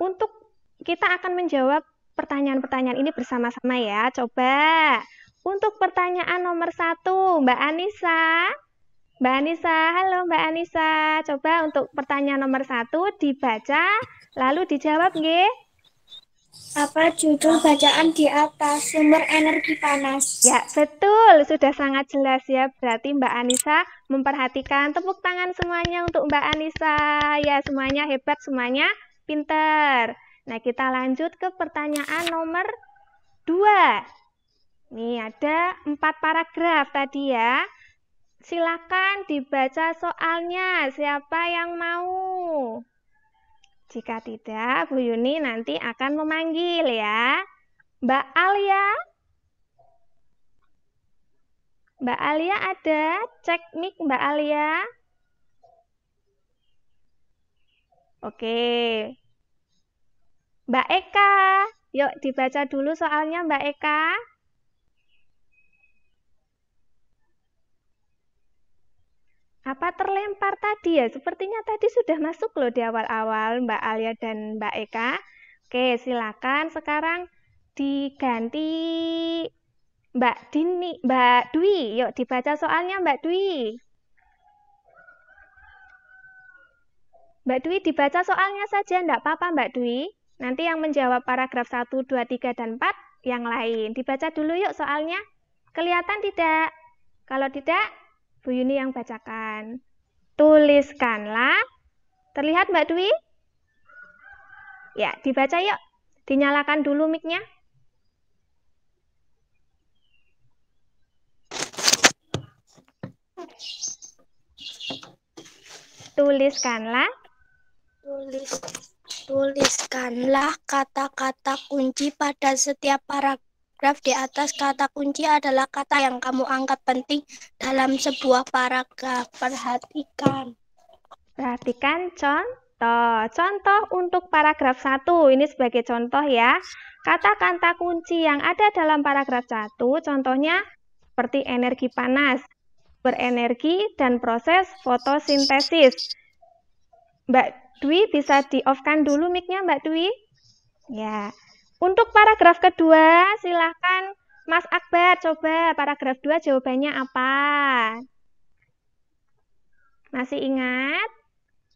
untuk kita akan menjawab pertanyaan-pertanyaan ini bersama-sama ya. Coba, untuk pertanyaan nomor 1, Mbak Anissa. Mbak Anissa, halo Mbak Anissa. Coba untuk pertanyaan nomor 1 dibaca, lalu dijawab, nggih. Apa judul bacaan di atas? Sumber energi panas. Ya, betul. Sudah sangat jelas ya. Berarti Mbak Anissa memperhatikan. Tepuk tangan semuanya untuk Mbak Anissa. Ya, semuanya hebat, semuanya pinter. Nah, kita lanjut ke pertanyaan nomor 2. Nih, ada 4 paragraf tadi ya. Silakan dibaca soalnya. Siapa yang mau? Jika tidak, Bu Yuni nanti akan memanggil ya. Mbak Alia. Mbak Alia ada? Cek mic Mbak Alia. Oke. Mbak Eka. Yuk dibaca dulu soalnya Mbak Eka. Apa terlempar tadi ya? Sepertinya tadi sudah masuk loh di awal-awal Mbak Alia dan Mbak Eka. Oke, silakan sekarang diganti Mbak Dwi. Yuk dibaca soalnya Mbak Dwi. Mbak Dwi dibaca soalnya saja, enggak apa-apa Mbak Dwi. Nanti yang menjawab paragraf 1, 2, 3, dan 4 yang lain. Dibaca dulu yuk soalnya. Kelihatan tidak? Kalau tidak, Bu Yuni yang bacakan. Tuliskanlah. Terlihat Mbak Dwi? Ya, dibaca yuk. Dinyalakan dulu mic-nya. Tuliskanlah. Tuliskanlah kata-kata kunci pada setiap paragraf di atas. Kata kunci adalah kata yang kamu anggap penting dalam sebuah paragraf. Perhatikan contoh. Contoh untuk paragraf 1. Ini sebagai contoh ya. Kata-kata kunci yang ada dalam paragraf 1, contohnya seperti energi panas, berenergi, dan proses fotosintesis. Mbak Dwi bisa di-off-kan dulu mic-nya Mbak Dwi. Ya. Untuk paragraf kedua, silakan Mas Akbar, coba paragraf 2 jawabannya apa? Masih ingat?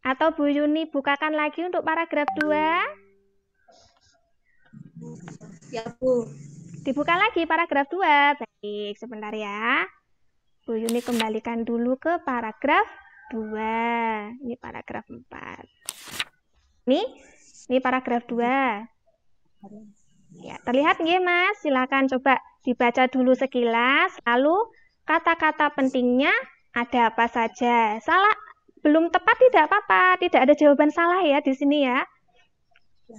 Atau Bu Yuni bukakan lagi untuk paragraf 2? Ya, Bu. Dibuka lagi paragraf 2. Baik, sebentar ya. Bu Yuni kembalikan dulu ke paragraf 2. Ini paragraf 4. Ini paragraf 2. Ya, terlihat nggih Mas? Silakan coba dibaca dulu sekilas, lalu kata-kata pentingnya ada apa saja. Salah belum tepat tidak apa-apa, tidak ada jawaban salah ya di sini ya.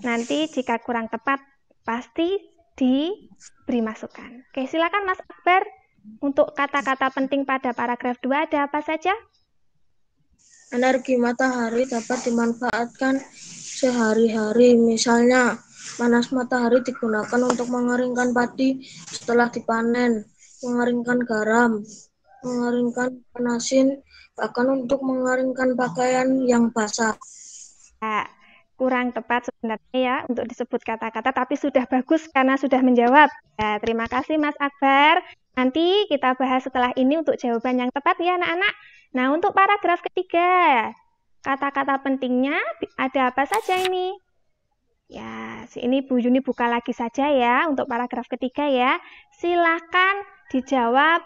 Nanti jika kurang tepat pasti diberi masukan. Oke, silakan Mas Akbar. Untuk kata-kata penting pada paragraf 2 ada apa saja? Energi matahari dapat dimanfaatkan sehari-hari. Misalnya, panas matahari digunakan untuk mengeringkan padi setelah dipanen, mengeringkan garam, mengeringkan panasin, bahkan untuk mengeringkan pakaian yang basah. Ya, kurang tepat sebenarnya ya untuk disebut kata-kata, tapi sudah bagus karena sudah menjawab. Ya, terima kasih Mas Akbar. Nanti kita bahas setelah ini untuk jawaban yang tepat ya anak-anak. Nah, untuk paragraf ketiga, kata-kata pentingnya ada apa saja ini? Ya, ini Bu Yuni buka lagi saja ya untuk paragraf ketiga ya. Silahkan dijawab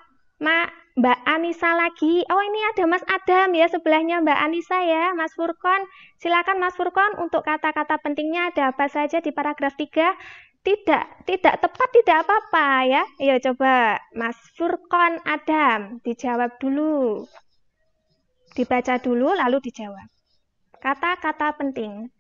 Mbak Anissa lagi. Oh, ini ada Mas Adam ya sebelahnya Mbak Anissa ya, Mas Furkon. Silakan Mas Furkon untuk kata-kata pentingnya ada apa saja di paragraf 3. Tidak tepat tidak apa-apa ya. Ayo coba Mas Furkon Adam dijawab dulu. Dibaca dulu lalu dijawab. Kata-kata penting.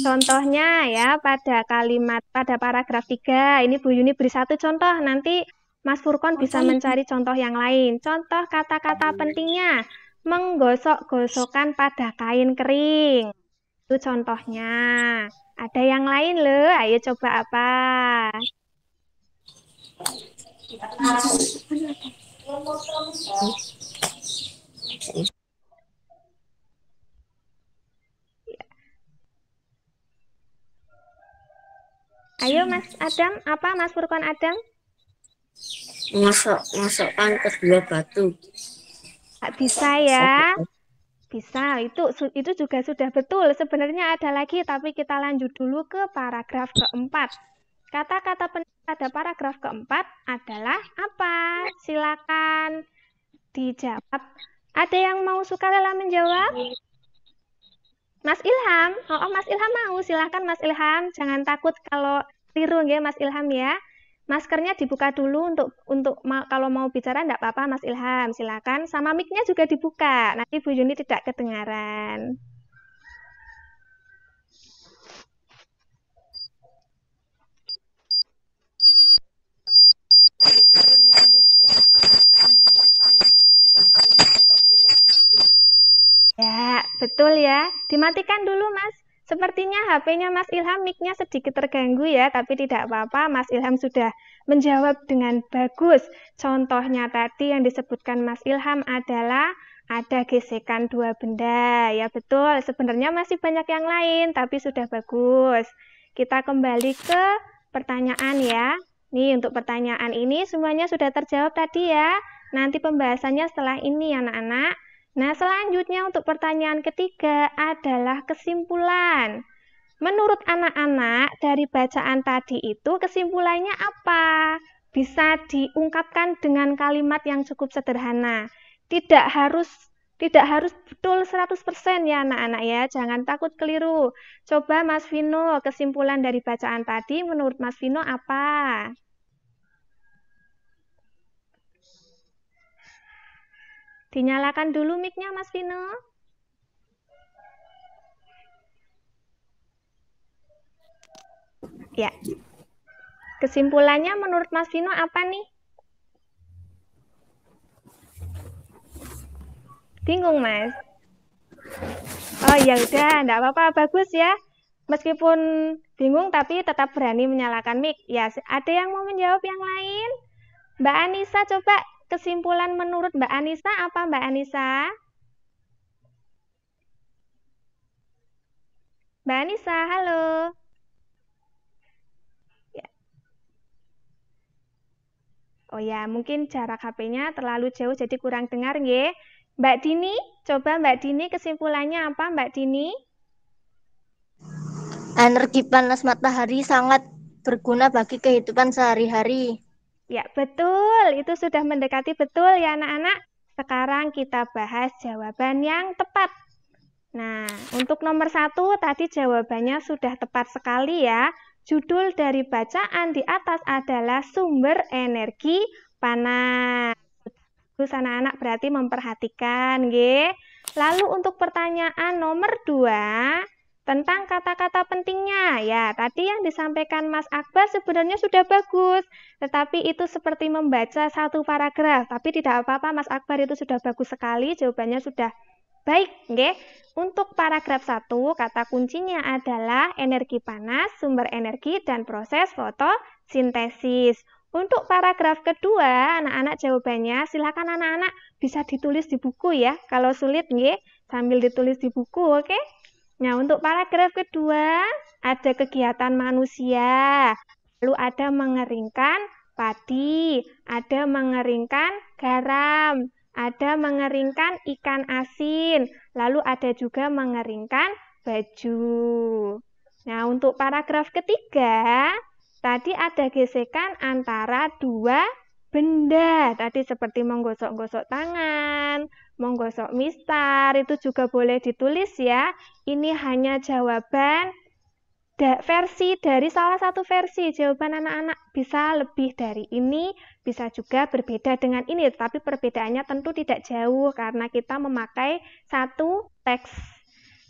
Contohnya ya pada paragraf 3. Ini Bu Yuni beri satu contoh, nanti Mas Furkon bisa mencari contoh yang lain. Contoh kata-kata pentingnya, menggosok-gosokkan pada kain kering. Itu contohnya. Ada yang lain loh, ayo coba apa? Ayo Mas Adam, apa Mas Furkon Adam? Masukkan kedua batu. Nggak bisa ya. Bisa, itu juga sudah betul. Sebenarnya ada lagi, tapi kita lanjut dulu ke paragraf keempat. Kata-kata penting pada paragraf keempat adalah apa? Silakan dijawab. Ada yang mau sukarela menjawab? Mas Ilham, Mas Ilham mau, silakan Mas Ilham, jangan takut kalau keliru ya Mas Ilham ya. Maskernya dibuka dulu untuk kalau mau bicara enggak apa-apa Mas Ilham, silakan. Sama mic-nya juga dibuka, nanti Bu Yuni tidak kedengaran. Ya, betul ya. Dimatikan dulu, Mas. Sepertinya HP-nya Mas Ilham mic-nya sedikit terganggu ya, tapi tidak apa-apa. Mas Ilham sudah menjawab dengan bagus. Contohnya tadi yang disebutkan Mas Ilham adalah ada gesekan dua benda. Ya, betul. Sebenarnya masih banyak yang lain, tapi sudah bagus. Kita kembali ke pertanyaan ya. Nih, untuk pertanyaan ini semuanya sudah terjawab tadi ya. Nanti pembahasannya setelah ini, anak-anak. Nah, selanjutnya untuk pertanyaan ketiga adalah kesimpulan. Menurut anak-anak, dari bacaan tadi itu kesimpulannya apa? Bisa diungkapkan dengan kalimat yang cukup sederhana. Tidak harus betul 100% ya anak-anak ya. Jangan takut keliru. Coba Mas Vino, kesimpulan dari bacaan tadi menurut Mas Vino apa? Dinyalakan dulu mic-nya, Mas Vino. Ya. Kesimpulannya menurut Mas Vino apa nih? Bingung, Mas? Oh, ya udah, enggak apa-apa, bagus ya. Meskipun bingung tapi tetap berani menyalakan mic. Ya, ada yang mau menjawab yang lain? Mbak Anissa coba kesimpulan menurut Mbak Anissa apa Mbak Anissa? Mbak Anissa, halo. Ya. Oh ya, mungkin jarak HP-nya terlalu jauh jadi kurang dengar nggih. Mbak Dini, coba Mbak Dini kesimpulannya apa Mbak Dini? Energi panas matahari sangat berguna bagi kehidupan sehari-hari. Ya, betul. Itu sudah mendekati betul ya anak-anak. Sekarang kita bahas jawaban yang tepat. Nah, untuk nomor 1 tadi jawabannya sudah tepat sekali ya. Judul dari bacaan di atas adalah sumber energi panas. Terus anak-anak berarti memperhatikan, nggih. Lalu untuk pertanyaan nomor 2, tentang kata-kata pentingnya. Ya, tadi yang disampaikan Mas Akbar sebenarnya sudah bagus, tetapi itu seperti membaca satu paragraf. Tapi tidak apa-apa, Mas Akbar itu sudah bagus sekali, jawabannya sudah baik. Oke. Untuk paragraf 1, kata kuncinya adalah energi panas, sumber energi, dan proses fotosintesis. Untuk paragraf kedua, anak-anak jawabannya silakan anak-anak bisa ditulis di buku ya. Kalau sulit, nggih, sambil ditulis di buku, oke? Nah, untuk paragraf kedua, ada kegiatan manusia, lalu ada mengeringkan padi, ada mengeringkan garam, ada mengeringkan ikan asin, lalu ada juga mengeringkan baju. Nah, untuk paragraf ketiga, tadi ada gesekan antara dua benda. Tadi seperti menggosok-gosok tangan, menggosok mistar, itu juga boleh ditulis ya. Ini hanya jawaban versi dari salah satu versi. Jawaban anak-anak bisa lebih dari ini, bisa juga berbeda dengan ini. Tapi perbedaannya tentu tidak jauh karena kita memakai satu teks.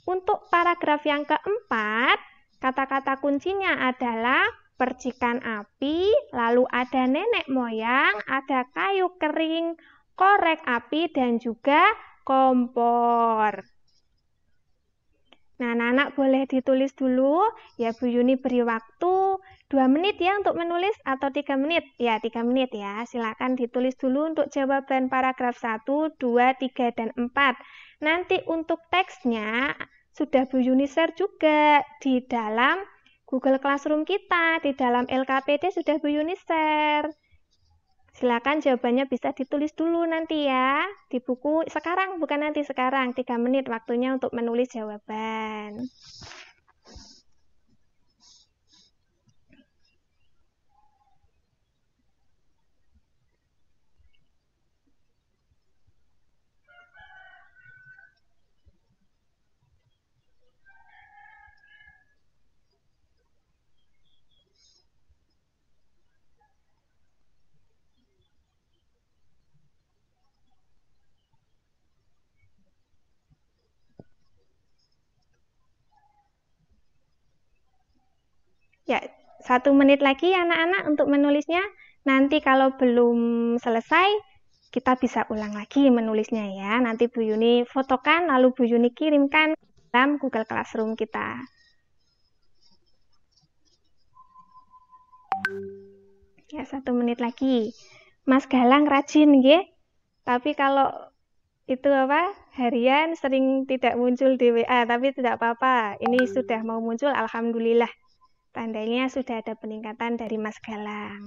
Untuk paragraf yang keempat, kata-kata kuncinya adalah percikan api, lalu ada nenek moyang, ada kayu kering, korek api, dan juga kompor. Nah, anak-anak boleh ditulis dulu. Ya, Bu Yuni beri waktu 2 menit ya untuk menulis atau 3 menit. Ya, 3 menit ya. Silakan ditulis dulu untuk jawaban paragraf 1, 2, 3, dan 4. Nanti untuk teksnya sudah Bu Yuni share juga di dalam Google Classroom kita, di dalam LKPD sudah Bu Yuni share. Silakan jawabannya bisa ditulis dulu nanti ya, di buku sekarang, bukan nanti, sekarang. 3 menit waktunya untuk menulis jawaban. Ya, 1 menit lagi anak-anak untuk menulisnya. Nanti kalau belum selesai, kita bisa ulang lagi menulisnya ya. Nanti Bu Yuni fotokan, lalu Bu Yuni kirimkan ke dalam Google Classroom kita. Ya, 1 menit lagi. Mas Galang rajin, nggih. Tapi kalau itu harian sering tidak muncul di WA, tapi tidak apa-apa. Ini sudah mau muncul, alhamdulillah. Tandanya sudah ada peningkatan dari Mas Galang.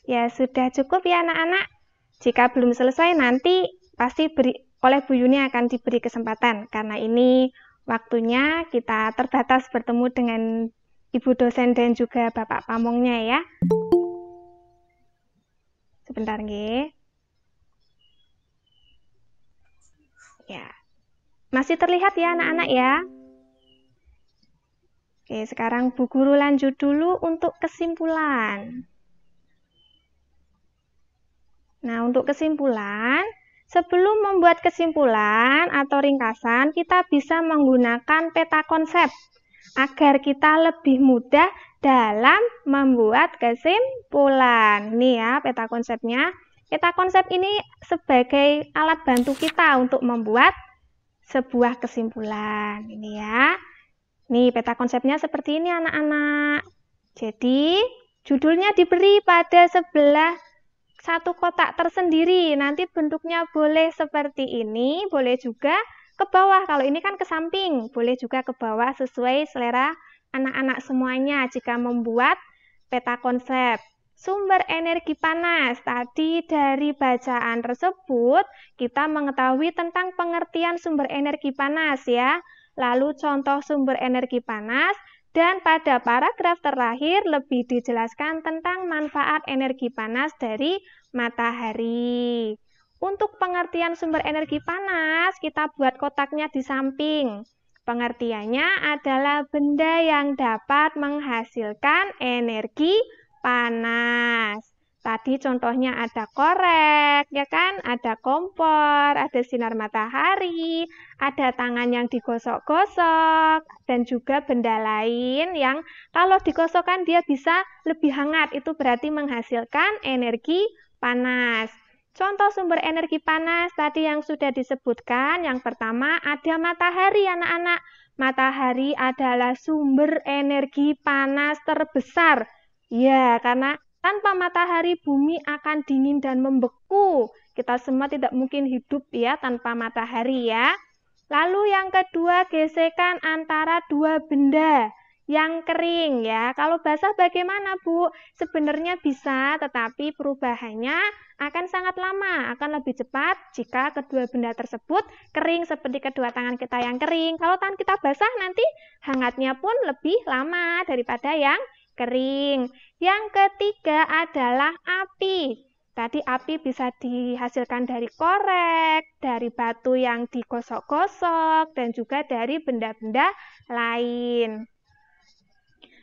Ya, sudah cukup ya anak-anak. Jika belum selesai, nanti pasti oleh Bu Yuni akan diberi kesempatan. Karena ini waktunya kita terbatas bertemu dengan Ibu dosen dan juga Bapak pamongnya ya. Sebentar, nggih. Ya. Masih terlihat ya anak-anak ya? Oke, sekarang Bu Guru lanjut dulu untuk kesimpulan. Nah, untuk kesimpulan, sebelum membuat kesimpulan atau ringkasan, kita bisa menggunakan peta konsep agar kita lebih mudah dalam membuat kesimpulan. Nih ya, peta konsepnya. Peta konsep ini sebagai alat bantu kita untuk membuat sebuah kesimpulan. Ini ya. Nih, peta konsepnya seperti ini anak-anak. Jadi, judulnya diberi pada sebelah satu kotak tersendiri. Nanti bentuknya boleh seperti ini, boleh juga ke bawah. Kalau ini kan ke samping, boleh juga ke bawah sesuai selera anak-anak semuanya jika membuat peta konsep. Sumber energi panas. Tadi dari bacaan tersebut, kita mengetahui tentang pengertian sumber energi panas ya. Lalu contoh sumber energi panas, dan pada paragraf terakhir lebih dijelaskan tentang manfaat energi panas dari matahari. Untuk pengertian sumber energi panas, kita buat kotaknya di samping. Pengertiannya adalah benda yang dapat menghasilkan energi panas. Tadi contohnya ada korek, ya kan? Ada kompor, ada sinar matahari, ada tangan yang digosok-gosok, dan juga benda lain yang kalau digosokkan dia bisa lebih hangat. Itu berarti menghasilkan energi panas. Contoh sumber energi panas tadi yang sudah disebutkan, yang pertama ada matahari, anak-anak. Matahari adalah sumber energi panas terbesar. Ya, karena tanpa matahari bumi akan dingin dan membeku. Kita semua tidak mungkin hidup ya tanpa matahari ya. Lalu yang kedua, gesekan antara dua benda yang kering ya. Kalau basah bagaimana, Bu? Sebenarnya bisa, tetapi perubahannya akan sangat lama, akan lebih cepat jika kedua benda tersebut kering seperti kedua tangan kita yang kering. Kalau tangan kita basah nanti hangatnya pun lebih lama daripada yang kering. Yang ketiga adalah api. Tadi api bisa dihasilkan dari korek, dari batu yang digosok-gosok, dan juga dari benda-benda lain.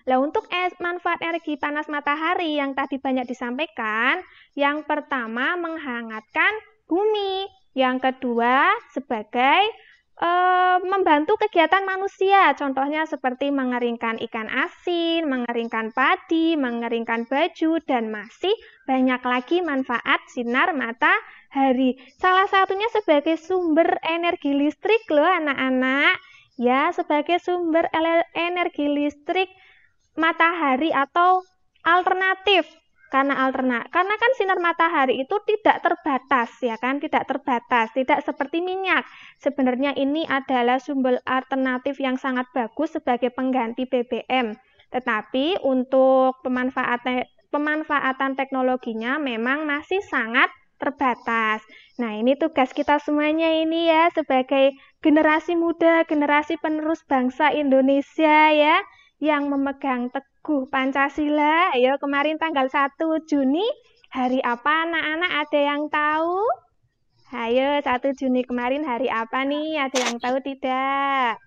Nah, untuk manfaat energi panas matahari yang tadi banyak disampaikan, yang pertama menghangatkan bumi, yang kedua sebagai membantu kegiatan manusia, contohnya seperti mengeringkan ikan asin, mengeringkan padi, mengeringkan baju, dan masih banyak lagi manfaat sinar matahari. Salah satunya sebagai sumber energi listrik loh anak-anak. Ya, sebagai sumber energi listrik matahari atau alternatif. Karena kan sinar matahari itu tidak terbatas ya kan, tidak terbatas, tidak seperti minyak. Sebenarnya ini adalah sumber alternatif yang sangat bagus sebagai pengganti BBM. Tetapi untuk pemanfaatan teknologinya memang masih sangat terbatas. Nah, ini tugas kita semuanya ini ya sebagai generasi muda, generasi penerus bangsa Indonesia ya, yang memegang teguh Pancasila. Ayo, kemarin tanggal 1 Juni, hari apa anak-anak? Ada yang tahu? Ayo, 1 Juni kemarin hari apa nih? Ada yang tahu tidak?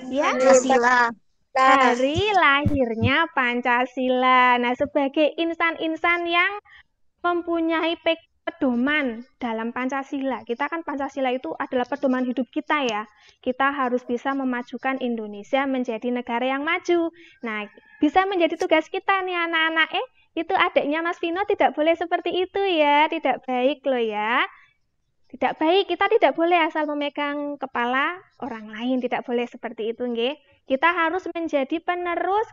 Ya, Pancasila. hari lahirnya Pancasila. Nah, sebagai insan-insan yang mempunyai pedoman dalam Pancasila. Kita kan Pancasila itu adalah pedoman hidup kita ya. Kita harus bisa memajukan Indonesia menjadi negara yang maju. Nah, bisa menjadi tugas kita nih anak-anak. Itu adiknya Mas Vino tidak boleh seperti itu ya. Tidak baik loh ya. Tidak baik, kita tidak boleh asal memegang kepala orang lain, tidak boleh seperti itu nggih. Kita harus menjadi penerus,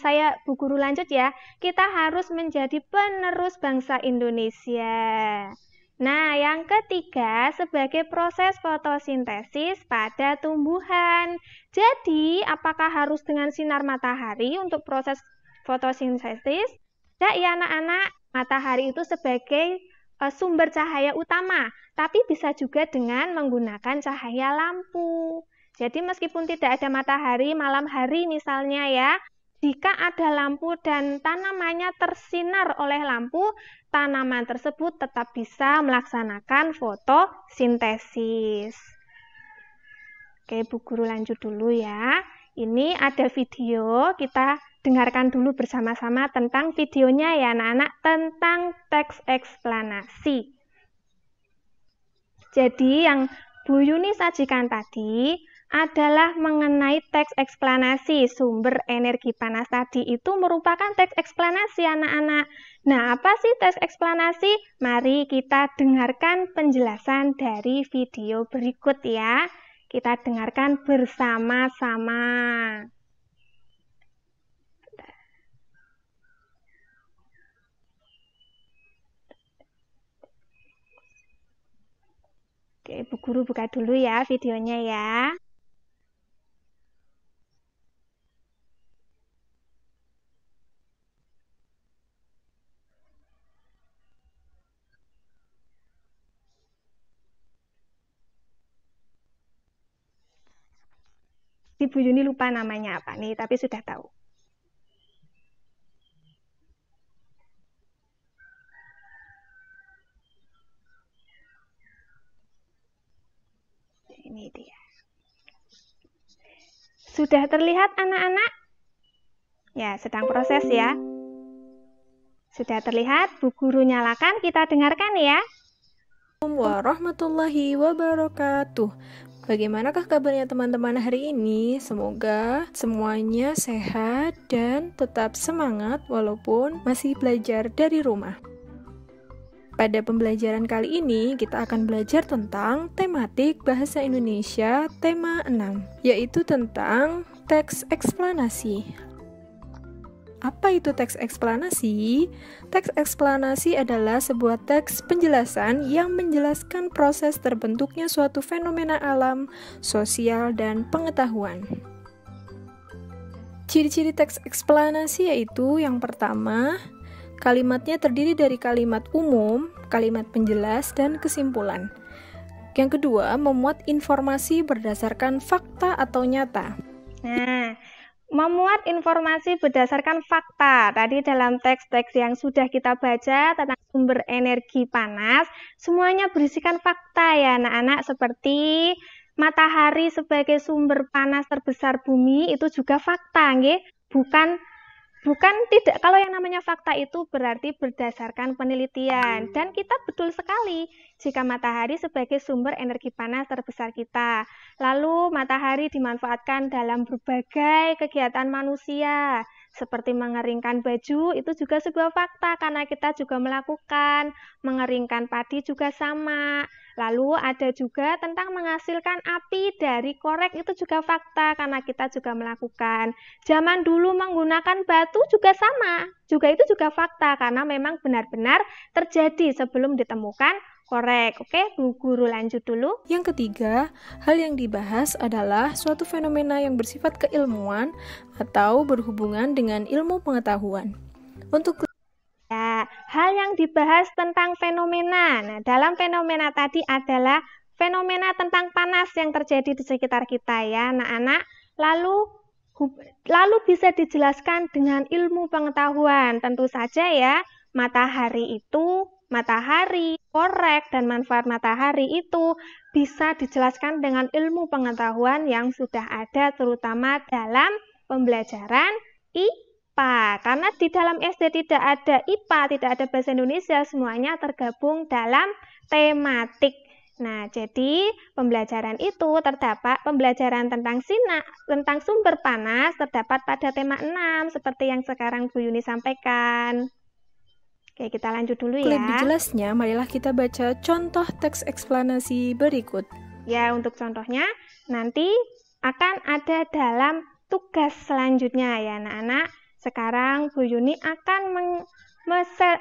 saya Bu Guru lanjut ya. Kita harus menjadi penerus bangsa Indonesia. Nah, yang ketiga sebagai proses fotosintesis pada tumbuhan. Jadi, apakah harus dengan sinar matahari untuk proses fotosintesis? Tidak ya anak-anak, matahari itu sebagai sumber cahaya utama, tapi bisa juga dengan menggunakan cahaya lampu. Jadi meskipun tidak ada matahari, malam hari misalnya ya, jika ada lampu dan tanamannya tersinar oleh lampu, tanaman tersebut tetap bisa melaksanakan fotosintesis. Oke, Bu Guru lanjut dulu ya. Ini ada video, kita dengarkan dulu bersama-sama tentang videonya ya anak-anak, tentang teks eksplanasi. Jadi yang Bu Yuni sajikan tadi adalah mengenai teks eksplanasi sumber energi panas tadi. Itu merupakan teks eksplanasi anak-anak. Nah, apa sih teks eksplanasi? Mari kita dengarkan penjelasan dari video berikut ya. Kita dengarkan bersama-sama. Oke, Bu Guru buka dulu ya videonya ya. Ibu Yuni lupa namanya apa nih, tapi sudah tahu. Ini dia. Sudah terlihat anak-anak? Ya, sedang proses ya. Sudah terlihat, Bu Guru nyalakan, kita dengarkan ya. Assalamualaikum warahmatullahi wabarakatuh. Bagaimanakah kabarnya teman-teman hari ini? Semoga semuanya sehat dan tetap semangat walaupun masih belajar dari rumah. Pada pembelajaran kali ini, kita akan belajar tentang tematik Bahasa Indonesia tema 6, yaitu tentang teks eksplanasi. Apa itu teks eksplanasi? Teks eksplanasi adalah sebuah teks penjelasan yang menjelaskan proses terbentuknya suatu fenomena alam, sosial, dan pengetahuan. Ciri-ciri teks eksplanasi yaitu yang pertama, kalimatnya terdiri dari kalimat umum, kalimat penjelas, dan kesimpulan. Yang kedua, memuat informasi berdasarkan fakta atau nyata. Nah, memuat informasi berdasarkan fakta. Tadi dalam teks-teks yang sudah kita baca tentang sumber energi panas, semuanya berisikan fakta ya anak-anak, seperti matahari sebagai sumber panas terbesar bumi itu juga fakta, nggih? Bukan tidak, kalau yang namanya fakta itu berarti berdasarkan penelitian, dan kita betul sekali jika matahari sebagai sumber energi panas terbesar kita. Lalu matahari dimanfaatkan dalam berbagai kegiatan manusia, seperti mengeringkan baju, itu juga sebuah fakta karena kita juga melakukan, mengeringkan padi juga sama. Lalu ada juga tentang menghasilkan api dari korek, itu juga fakta karena kita juga melakukan. Zaman dulu menggunakan batu juga sama, itu juga fakta karena memang benar-benar terjadi sebelum ditemukan korek. Oke, Bu Guru lanjut dulu. Yang ketiga, hal yang dibahas adalah suatu fenomena yang bersifat keilmuan atau berhubungan dengan ilmu pengetahuan. Untuk ya, hal yang dibahas tentang fenomena. Nah, dalam fenomena tadi adalah fenomena tentang panas yang terjadi di sekitar kita ya, anak-anak. Lalu bisa dijelaskan dengan ilmu pengetahuan. Tentu saja ya, matahari, korek, dan manfaat matahari itu bisa dijelaskan dengan ilmu pengetahuan yang sudah ada terutama dalam pembelajaran IPA. Karena di dalam SD tidak ada IPA, tidak ada bahasa Indonesia, semuanya tergabung dalam tematik. Nah, jadi pembelajaran itu terdapat, pembelajaran tentang tentang sumber panas terdapat pada tema 6, seperti yang sekarang Bu Yuni sampaikan. Oke, kita lanjut dulu ya. Lebih jelasnya, marilah kita baca contoh teks eksplanasi berikut. Ya, untuk contohnya nanti akan ada dalam tugas selanjutnya ya anak-anak. Sekarang Bu Yuni akan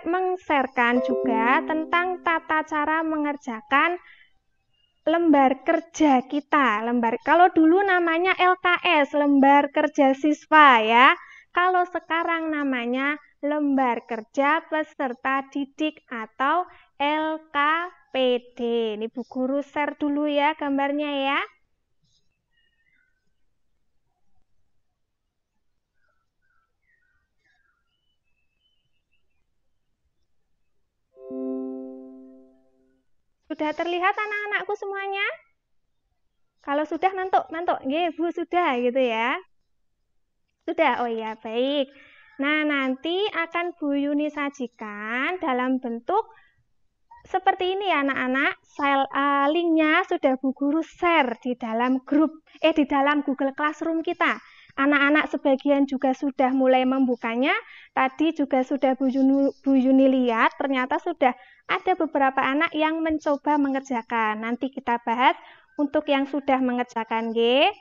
meng-sharekan juga tentang tata cara mengerjakan lembar kerja kita. Kalau dulu namanya LKS, lembar kerja siswa ya. Kalau sekarang namanya lembar kerja peserta didik atau LKPD. Ini Bu Guru share dulu ya gambarnya ya. Sudah terlihat anak-anakku semuanya? Kalau sudah mantuk, nggih Bu sudah gitu ya. Sudah, oh iya baik. Nah, nanti akan Bu Yuni sajikan dalam bentuk seperti ini ya anak-anak. Linknya sudah Bu Guru share di dalam di dalam Google Classroom kita. Anak-anak sebagian juga sudah mulai membukanya. Tadi juga sudah Bu Yuni lihat, ternyata sudah ada beberapa anak yang mencoba mengerjakan. Nanti kita bahas untuk yang sudah mengerjakan, nggih.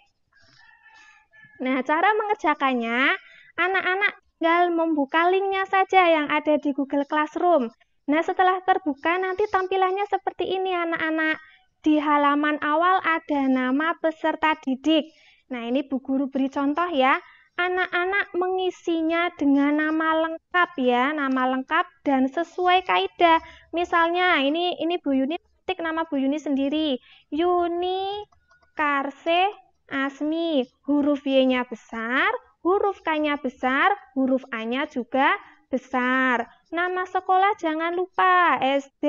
Nah, cara mengerjakannya, anak-anak tinggal membuka linknya saja yang ada di Google Classroom. Nah, setelah terbuka nanti tampilannya seperti ini anak-anak. Di halaman awal ada nama peserta didik. Nah, ini Bu Guru beri contoh ya. Anak-anak mengisinya dengan nama lengkap ya, nama lengkap dan sesuai kaidah. Misalnya, ini Bu Yuni ketik nama Bu Yuni sendiri. Yuni Karse Asmi. Huruf Y-nya besar, huruf K-nya besar, huruf A-nya juga besar. Nama sekolah jangan lupa SD,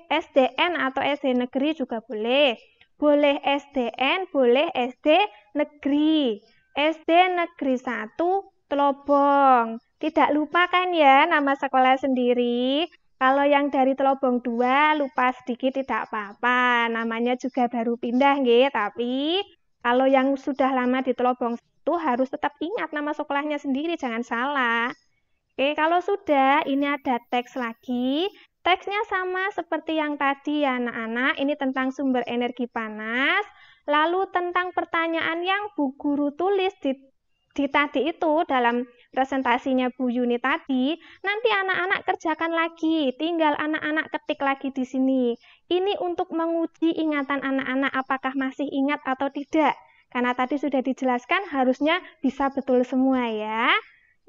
SDN atau SD negeri juga boleh. Boleh SDN, boleh SD negeri. SD negeri 1 Telobong. Tidak lupa kan ya nama sekolah sendiri. Kalau yang dari Telobong 2 lupa sedikit tidak apa-apa. Namanya juga baru pindah nggih, tapi kalau yang sudah lama di Telobong 1 harus tetap ingat nama sekolahnya sendiri, jangan salah. Oke, kalau sudah, ini ada teks lagi. Teksnya sama seperti yang tadi ya anak-anak. Ini tentang sumber energi panas. Lalu tentang pertanyaan yang Bu Guru tulis di tadi itu dalam presentasinya Bu Yuni tadi, nanti anak-anak kerjakan lagi. Tinggal anak-anak ketik lagi di sini. Ini untuk menguji ingatan anak-anak apakah masih ingat atau tidak. Karena tadi sudah dijelaskan harusnya bisa betul semua ya.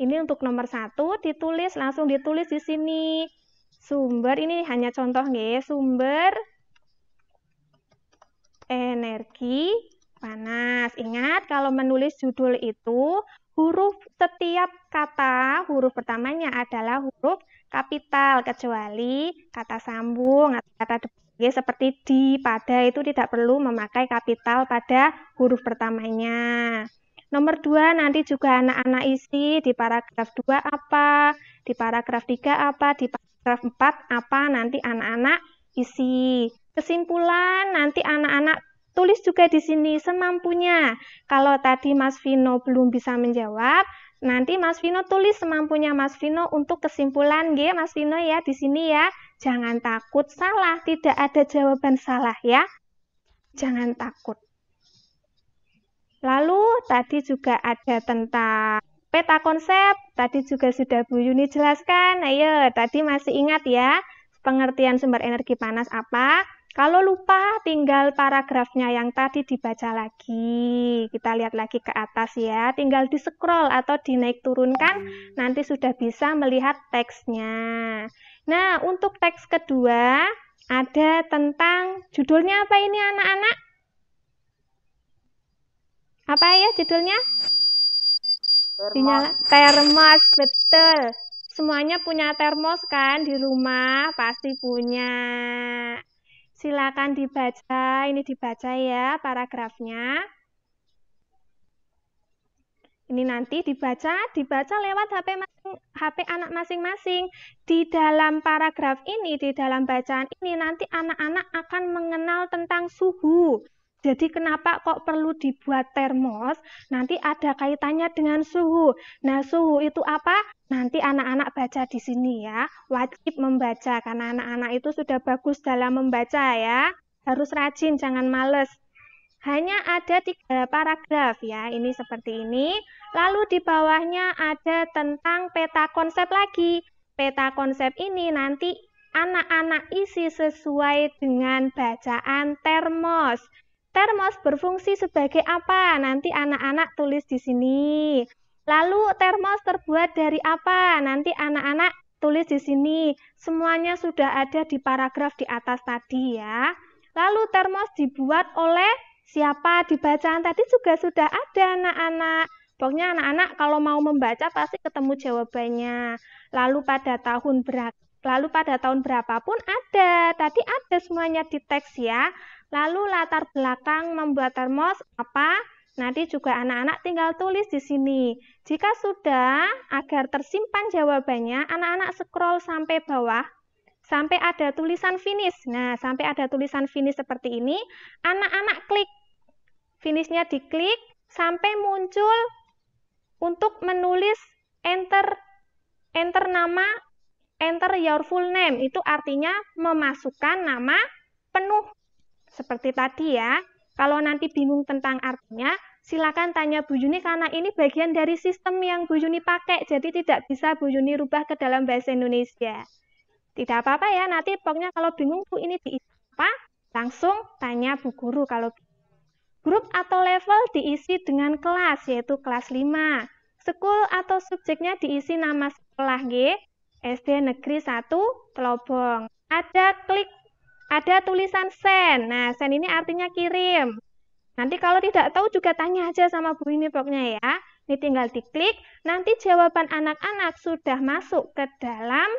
Ini untuk nomor 1 ditulis, langsung ditulis di sini. Sumber, ini hanya contoh nggih, sumber energi panas. Ingat kalau menulis judul itu huruf setiap kata, huruf pertamanya adalah huruf kapital kecuali kata sambung atau kata depan seperti di, pada itu tidak perlu memakai kapital pada huruf pertamanya. Nomor 2 nanti juga anak-anak isi di paragraf 2 apa, di paragraf 3 apa, di paragraf 4 apa, nanti anak-anak isi. Kesimpulan nanti anak-anak tulis juga di sini semampunya. Kalau tadi Mas Vino belum bisa menjawab, nanti Mas Vino tulis semampunya Mas Vino untuk kesimpulan nggih Mas Vino ya di sini ya. Jangan takut salah, tidak ada jawaban salah ya. Jangan takut. Lalu tadi juga ada tentang peta konsep, tadi juga sudah Bu Yuni jelaskan. Ayo, tadi masih ingat ya pengertian sumber energi panas apa? Kalau lupa tinggal paragrafnya yang tadi dibaca lagi. Kita lihat lagi ke atas ya, tinggal di-scroll atau dinaik turunkan, nanti sudah bisa melihat teksnya. Nah, untuk teks kedua ada tentang judulnya apa ini anak-anak? Apa ya judulnya? Termos, betul. Semuanya punya termos kan di rumah? Pasti punya. Silakan dibaca, ini dibaca ya paragrafnya. Ini nanti dibaca lewat HP anak masing-masing. Di dalam paragraf ini, di dalam bacaan ini nanti anak-anak akan mengenal tentang suhu. Jadi kenapa kok perlu dibuat termos? Nanti ada kaitannya dengan suhu. Nah, suhu itu apa? Nanti anak-anak baca di sini ya. Wajib membaca karena anak-anak itu sudah bagus dalam membaca ya. Harus rajin, jangan males. Hanya ada 3 paragraf ya. Ini seperti ini. Lalu di bawahnya ada tentang peta konsep lagi. Peta konsep ini nanti anak-anak isi sesuai dengan bacaan termos. Termos berfungsi sebagai apa? Nanti anak-anak tulis di sini. Lalu termos terbuat dari apa? Nanti anak-anak tulis di sini. Semuanya sudah ada di paragraf di atas tadi ya. Lalu termos dibuat oleh siapa? Di bacaan tadi juga sudah ada anak-anak. Pokoknya anak-anak kalau mau membaca pasti ketemu jawabannya. Lalu pada tahun berapapun ada. Tadi ada semuanya di teks ya. Lalu latar belakang membuat termos apa? Nanti juga anak-anak tinggal tulis di sini. Jika sudah, agar tersimpan jawabannya, anak-anak scroll sampai bawah, sampai ada tulisan finish. Nah, sampai ada tulisan finish seperti ini, anak-anak klik. Finishnya diklik, sampai muncul untuk menulis enter nama, enter your full name. Itu artinya memasukkan nama penuh. Seperti tadi ya, kalau nanti bingung tentang artinya, silakan tanya Bu Yuni karena ini bagian dari sistem yang Bu Yuni pakai, jadi tidak bisa Bu Yuni rubah ke dalam bahasa Indonesia. Tidak apa-apa ya, nanti pokoknya kalau bingung Bu ini diisi apa, Langsung tanya Bu Guru kalau grup atau level diisi dengan kelas, yaitu kelas 5. Sekul atau subjeknya diisi nama sekolah, nggih. SD Negeri 1 Telobong. Ada tulisan send. Nah, send ini artinya kirim. Nanti kalau tidak tahu juga tanya aja sama Bu ini pokoknya ya. Ini tinggal diklik, nanti jawaban anak-anak sudah masuk ke dalam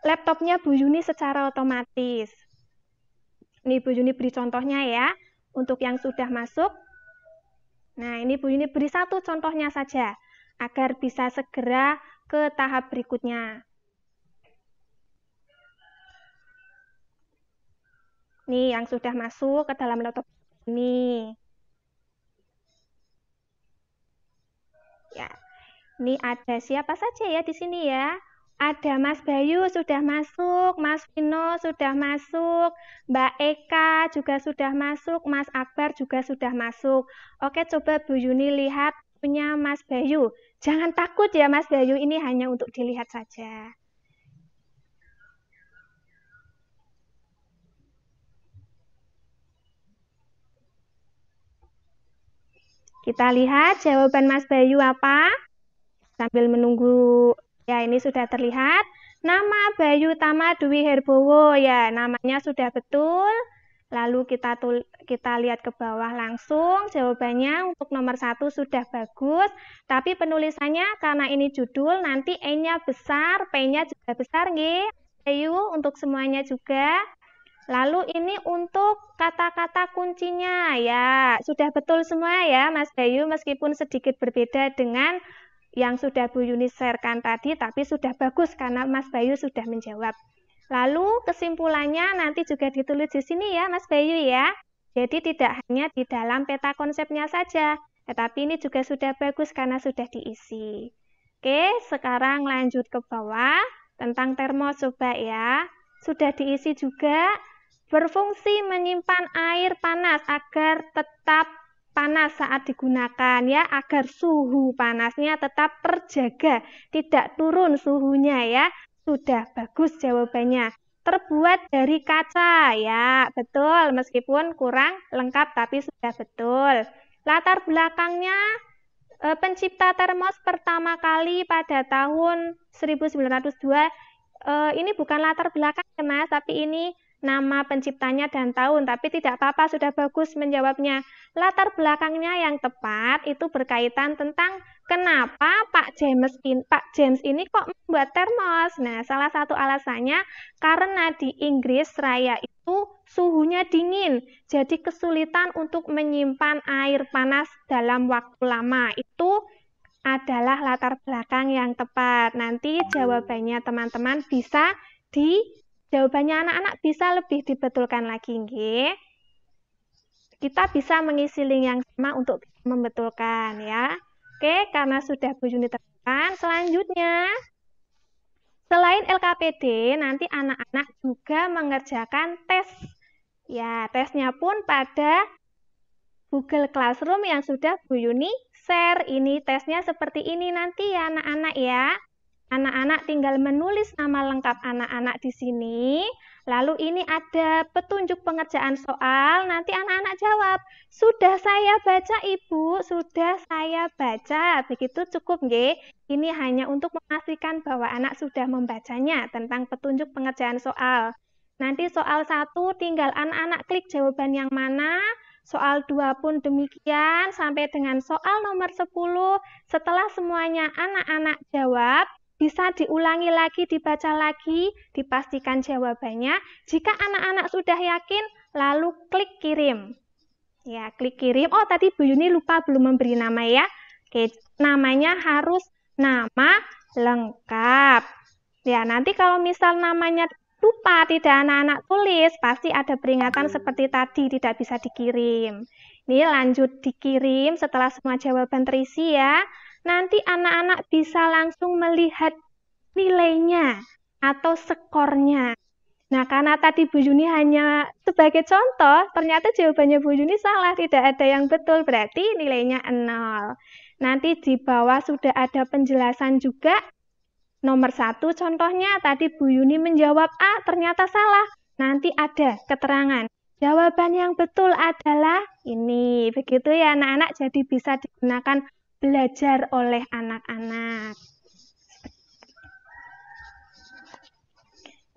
laptopnya Bu Yuni secara otomatis. Ini Bu Yuni beri contohnya ya, untuk yang sudah masuk. Nah, ini Bu Yuni beri satu contohnya saja, agar bisa segera ke tahap berikutnya. Nih, yang sudah masuk ke dalam laptop ini. Ya, ini ada siapa saja ya di sini ya? Ada Mas Bayu sudah masuk, Mas Vino sudah masuk, Mbak Eka juga sudah masuk, Mas Akbar juga sudah masuk. Oke, coba Bu Yuni lihat punya Mas Bayu. Jangan takut ya Mas Bayu, ini hanya untuk dilihat saja. Kita lihat jawaban Mas Bayu apa? Sambil menunggu, ya ini sudah terlihat. Nama Bayu Tama Dwi Herbowo, ya namanya sudah betul. Lalu kita lihat ke bawah langsung, jawabannya untuk nomor 1 sudah bagus. Tapi penulisannya karena ini judul, nanti E-nya besar, P-nya juga besar, nggih. Bayu untuk semuanya juga. Lalu ini untuk kata-kata kuncinya, ya sudah betul semua ya Mas Bayu, meskipun sedikit berbeda dengan yang sudah Bu Yuni share-kan tadi, tapi sudah bagus karena Mas Bayu sudah menjawab. Lalu kesimpulannya nanti juga ditulis di sini ya Mas Bayu ya. Jadi tidak hanya di dalam peta konsepnya saja, tetapi ini juga sudah bagus karena sudah diisi. Oke, sekarang lanjut ke bawah tentang termos coba ya. Sudah diisi juga. Berfungsi menyimpan air panas agar tetap panas saat digunakan ya, agar suhu panasnya tetap terjaga, tidak turun suhunya ya. Sudah bagus jawabannya. Terbuat dari kaca ya, betul meskipun kurang lengkap tapi sudah betul. Latar belakangnya pencipta termos pertama kali pada tahun 1902. Ini bukan latar belakang ya Mas, tapi ini nama penciptanya dan tahun, tapi tidak apa-apa, sudah bagus menjawabnya. Latar belakangnya yang tepat itu berkaitan tentang kenapa Pak James ini kok membuat termos. Nah, salah satu alasannya karena di Inggris Raya itu suhunya dingin, jadi kesulitan untuk menyimpan air panas dalam waktu lama. Itu adalah latar belakang yang tepat. Nanti jawabannya teman-teman bisa jawabannya anak-anak bisa lebih dibetulkan lagi, nggih. Kita bisa mengisi link yang sama untuk membetulkan ya. Oke, karena sudah Bu Yuni terangkan, selanjutnya selain LKPD, nanti anak-anak juga mengerjakan tes. Ya, tesnya pun pada Google Classroom yang sudah Bu Yuni share. Ini tesnya seperti ini nanti ya anak-anak ya. Anak-anak tinggal menulis nama lengkap anak-anak di sini. Lalu ini ada petunjuk pengerjaan soal. Nanti anak-anak jawab, sudah saya baca Ibu, sudah saya baca. Begitu cukup nggih. Ini hanya untuk memastikan bahwa anak sudah membacanya tentang petunjuk pengerjaan soal. Nanti soal 1 tinggal anak-anak klik jawaban yang mana. Soal 2 pun demikian sampai dengan soal nomor 10. Setelah semuanya anak-anak jawab, bisa diulangi lagi, dibaca lagi, dipastikan jawabannya. Jika anak-anak sudah yakin, lalu klik kirim. Ya, klik kirim. Oh, tadi Bu Yuni lupa belum memberi nama ya. Oke, namanya harus nama lengkap. Ya, nanti kalau misal namanya lupa, tidak anak-anak tulis, pasti ada peringatan seperti tadi, tidak bisa dikirim. Ini lanjut dikirim setelah semua jawaban terisi ya. Nanti anak-anak bisa langsung melihat nilainya atau skornya. Nah, karena tadi Bu Yuni hanya sebagai contoh, ternyata jawabannya Bu Yuni salah, tidak ada yang betul, berarti nilainya 0. Nanti di bawah sudah ada penjelasan juga. Nomor 1 contohnya, tadi Bu Yuni menjawab A, ternyata salah. Nanti ada keterangan. Jawaban yang betul adalah ini. Begitu ya anak-anak, jadi bisa digunakan belajar oleh anak-anak.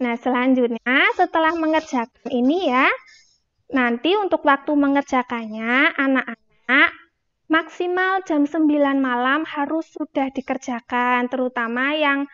Nah, selanjutnya setelah mengerjakan ini ya, nanti untuk waktu mengerjakannya, anak-anak maksimal jam 9 malam harus sudah dikerjakan, terutama yang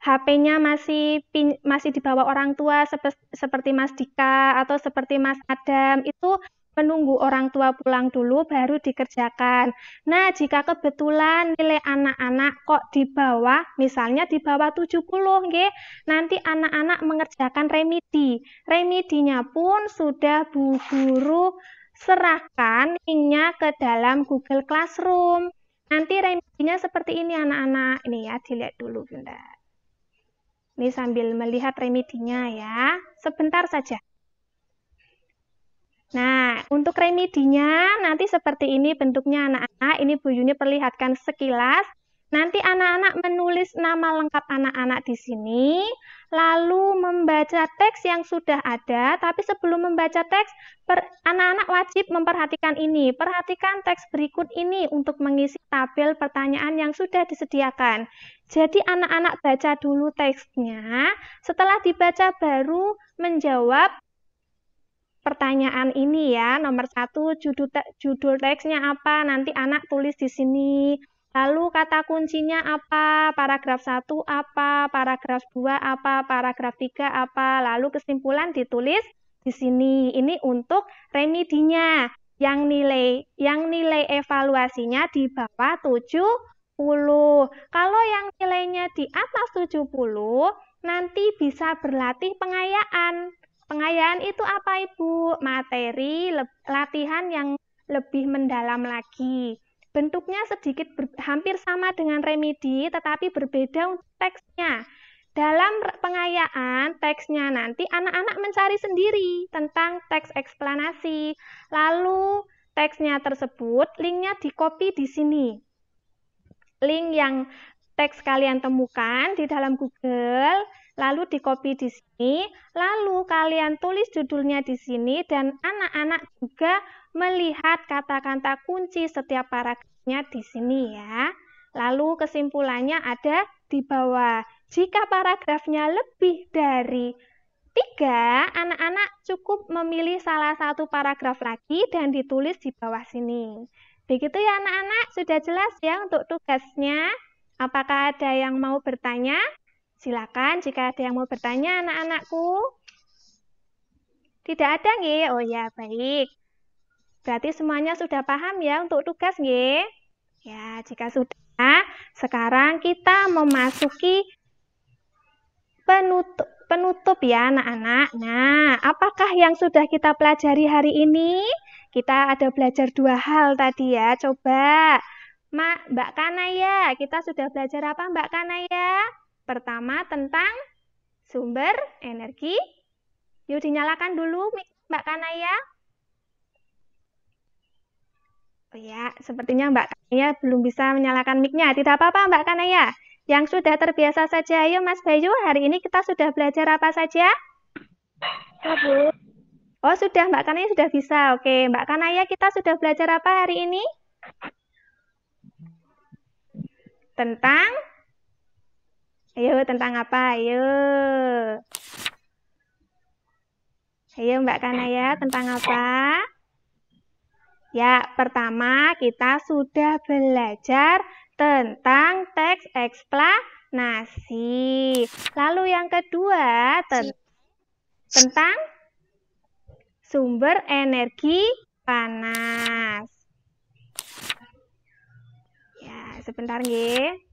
HP-nya masih dibawa orang tua seperti Mas Dika atau seperti Mas Adam, itu menunggu orang tua pulang dulu baru dikerjakan. Nah, jika kebetulan nilai anak-anak kok di bawah, misalnya di bawah 70, nggih, nanti anak-anak mengerjakan remedi. Remedinya pun sudah Bu Guru serahkan linknya ke dalam Google Classroom. Nanti remedinya seperti ini anak-anak. Ini ya, dilihat dulu Bunda. Ini sambil melihat remedinya ya, sebentar saja. Nah, untuk remedinya nanti seperti ini bentuknya anak-anak. Ini Bu Yuni perlihatkan sekilas. Nanti anak-anak menulis nama lengkap anak-anak di sini, lalu membaca teks yang sudah ada. Tapi sebelum membaca teks, anak-anak wajib memperhatikan ini. Perhatikan teks berikut ini untuk mengisi tabel pertanyaan yang sudah disediakan. Jadi anak-anak baca dulu teksnya, setelah dibaca baru menjawab pertanyaan ini ya. Nomor 1, judul teksnya apa? Nanti anak tulis di sini. Lalu kata kuncinya apa? Paragraf 1 apa? Paragraf 2 apa? Paragraf 3 apa? Lalu kesimpulan ditulis di sini. Ini untuk remedinya. Yang nilai evaluasinya di bawah 70. Kalau yang nilainya di atas 70, nanti bisa berlatih pengayaan. Pengayaan itu apa, Ibu? Materi, latihan yang lebih mendalam lagi. Bentuknya sedikit hampir sama dengan remedi, tetapi berbeda untuk teksnya. Dalam pengayaan, teksnya nanti anak-anak mencari sendiri tentang teks eksplanasi. Lalu teksnya tersebut, linknya di-copy di sini. Link yang teks kalian temukan di dalam Google, lalu di-copy di sini, lalu kalian tulis judulnya di sini, dan anak-anak juga melihat kata-kata kunci setiap paragrafnya di sini ya. Lalu kesimpulannya ada di bawah. Jika paragrafnya lebih dari 3, anak-anak cukup memilih salah satu paragraf lagi dan ditulis di bawah sini. Begitu ya anak-anak, sudah jelas ya untuk tugasnya. Apakah ada yang mau bertanya? Silakan jika ada yang mau bertanya anak-anakku. Tidak ada nggih? Oh ya, baik. Berarti semuanya sudah paham ya untuk tugas nggih? Ya, jika sudah, sekarang kita memasuki penutup ya anak-anak. Nah, apakah yang sudah kita pelajari hari ini? Kita ada belajar 2 hal tadi ya. Coba, Mbak Kanaya, kita sudah belajar apa Mbak Kanaya? Pertama tentang sumber energi. Yuk dinyalakan dulu Mbak Kanaya. Oh ya, sepertinya Mbak Kanaya belum bisa menyalakan mic-nya. Tidak apa-apa Mbak Kanaya. Yang sudah terbiasa saja. Ayo Mas Bayu, hari ini kita sudah belajar apa saja? Oh sudah, Mbak Kanaya sudah bisa. Oke, Mbak Kanaya, kita sudah belajar apa hari ini? Tentang? Ayo, tentang apa? Ayo. Ayo Mbak Kanaya, tentang apa? Ya, pertama kita sudah belajar tentang teks eksplanasi. Lalu yang kedua, tentang sumber energi panas. Ya, sebentar nggih.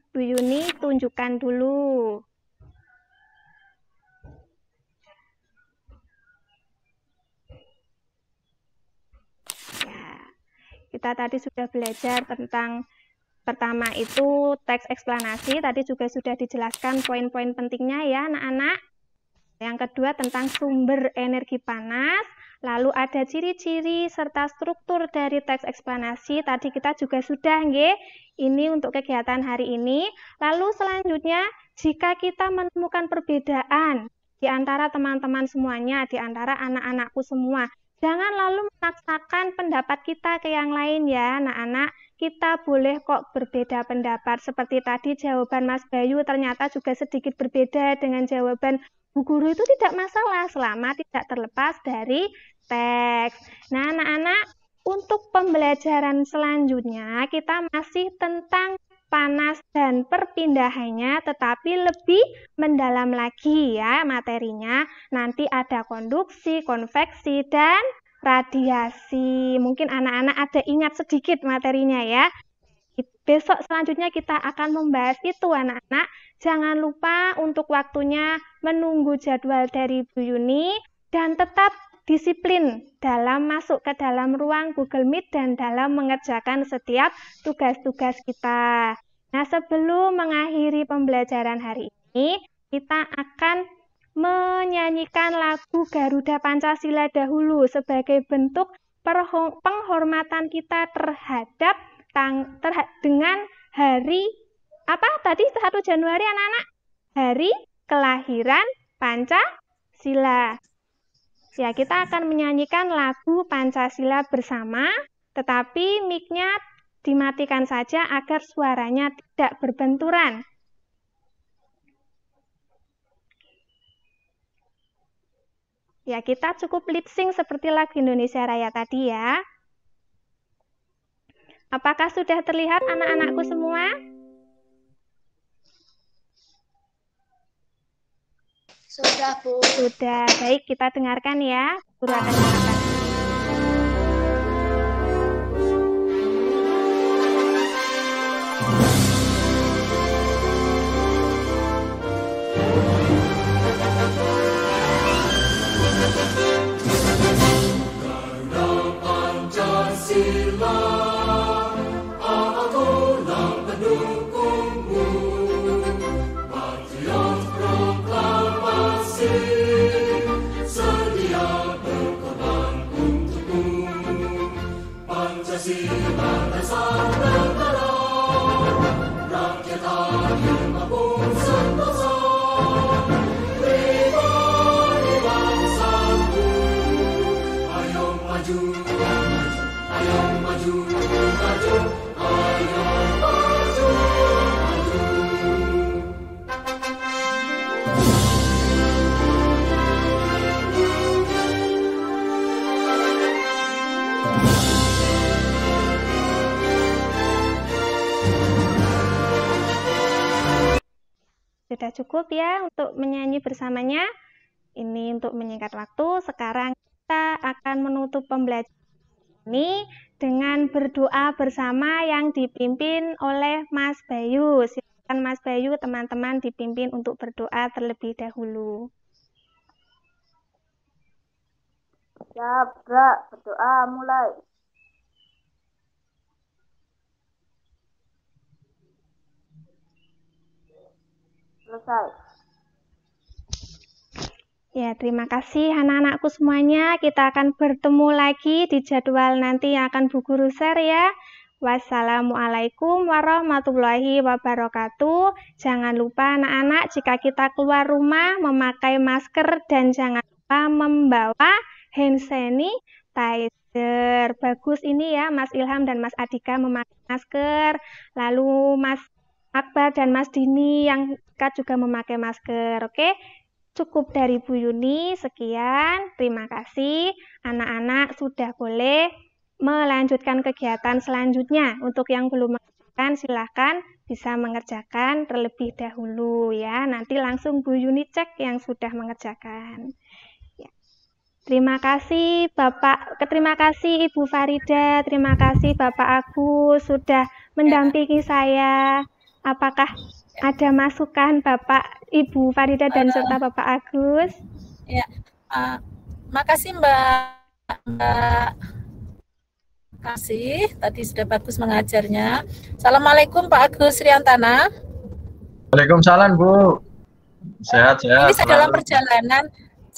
Bu Yuni tunjukkan dulu. Ya, kita tadi sudah belajar tentang pertama itu teks eksplanasi, tadi juga sudah dijelaskan poin-poin pentingnya ya anak-anak. Yang kedua tentang sumber energi panas, lalu ada ciri-ciri serta struktur dari teks eksplanasi, tadi kita juga sudah nggih. Ini untuk kegiatan hari ini. Lalu selanjutnya, jika kita menemukan perbedaan di antara teman-teman semuanya, di antara anak-anakku semua. Jangan lalu memaksakan pendapat kita ke yang lain ya, anak-anak. Kita boleh kok berbeda pendapat. Seperti tadi jawaban Mas Bayu ternyata juga sedikit berbeda dengan jawaban Bu Guru, itu tidak masalah selama tidak terlepas dari teks. Nah, anak-anak, untuk pembelajaran selanjutnya kita masih tentang panas dan perpindahannya, tetapi lebih mendalam lagi ya materinya. Nanti ada konduksi, konveksi, dan radiasi. Mungkin anak-anak ada ingat sedikit materinya ya. Besok selanjutnya kita akan membahas itu anak-anak. Jangan lupa untuk waktunya menunggu jadwal dari Bu Yuni dan tetap disiplin dalam masuk ke dalam ruang Google Meet dan dalam mengerjakan setiap tugas-tugas kita. Nah, sebelum mengakhiri pembelajaran hari ini, kita akan menyanyikan lagu Garuda Pancasila dahulu sebagai bentuk penghormatan kita terhadap dengan hari apa tadi 1 Januari anak-anak? Hari kelahiran Pancasila. Ya, kita akan menyanyikan lagu Pancasila bersama, tetapi mic-nya dimatikan saja agar suaranya tidak berbenturan. Ya, kita cukup lip sync seperti lagu Indonesia Raya tadi ya. Apakah sudah terlihat anak-anakku semua? Sudah, Bu. Sudah, baik, kita dengarkan ya. Guru akan dengarkan. Garuda Pancasila, akulah pendukungmu, patriot proklamasi, sedia berkorban untukmu. Pancasila dasar negara, rakyat adil maupun sentosa. Pribadi bangsaku, ayo maju, ayo maju, maju, ayo maju, maju. Sudah cukup ya untuk menyanyi bersamanya. Ini untuk menyingkat waktu. Sekarang kita akan menutup pembelajaran ini dengan berdoa bersama yang dipimpin oleh Mas Bayu. Silakan Mas Bayu, teman-teman dipimpin untuk berdoa terlebih dahulu. Ya, Bra, berdoa mulai. Selesai. Ya, terima kasih anak-anakku semuanya. Kita akan bertemu lagi di jadwal nanti yang akan Bu Guru share ya. Wassalamualaikum warahmatullahi wabarakatuh. Jangan lupa anak-anak jika kita keluar rumah memakai masker dan jangan lupa membawa hand sanitizer. Bagus ini ya Mas Ilham dan Mas Adika memakai masker. Lalu Mas Akbar dan Mas Dini yang juga memakai masker. Oke? Cukup dari Bu Yuni, sekian. Terima kasih. Anak-anak sudah boleh melanjutkan kegiatan selanjutnya. Untuk yang belum mengerjakan, silahkan bisa mengerjakan terlebih dahulu ya. Nanti langsung Bu Yuni cek yang sudah mengerjakan. Ya. Terima kasih Bapak, terima kasih Ibu Farida, terima kasih Bapak Agus sudah mendampingi saya. Apakah ada masukan Bapak, Ibu Farida dan serta Bapak Agus? Ya, makasih Mbak kasih. Tadi sudah bagus mengajarnya. Assalamualaikum Pak Agus Riantana. Waalaikumsalam Bu. Sehat-sehat. Ini saya dalam perjalanan.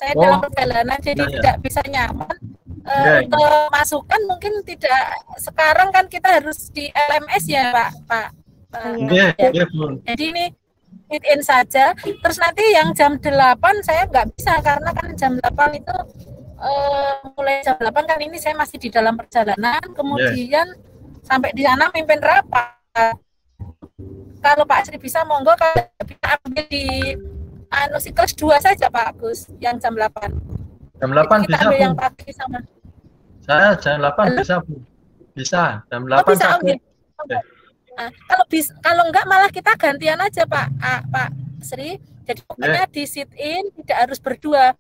Dalam perjalanan jadi tidak bisa nyaman. Untuk masukan mungkin tidak sekarang kan kita harus di LMS ya Pak. Iya, Bu. Jadi ini sit in saja. Terus nanti yang jam 8 saya nggak bisa karena kan jam 8 itu mulai jam 8 kan ini saya masih di dalam perjalanan, kemudian sampai di sana mimpin rapat. Kalau Pak Asri bisa monggo kalau bisa ambil di kelas 2 saja Pak Agus yang jam 8. Jam 8 kita bisa, ambil Bu. yang pagi sama. Saya jam 8 bisa, Bu. Bisa, jam 8 bisa, sampai. Nah, kalau enggak malah kita gantian aja Pak Sri. Jadi pokoknya di sit in tidak harus berdua.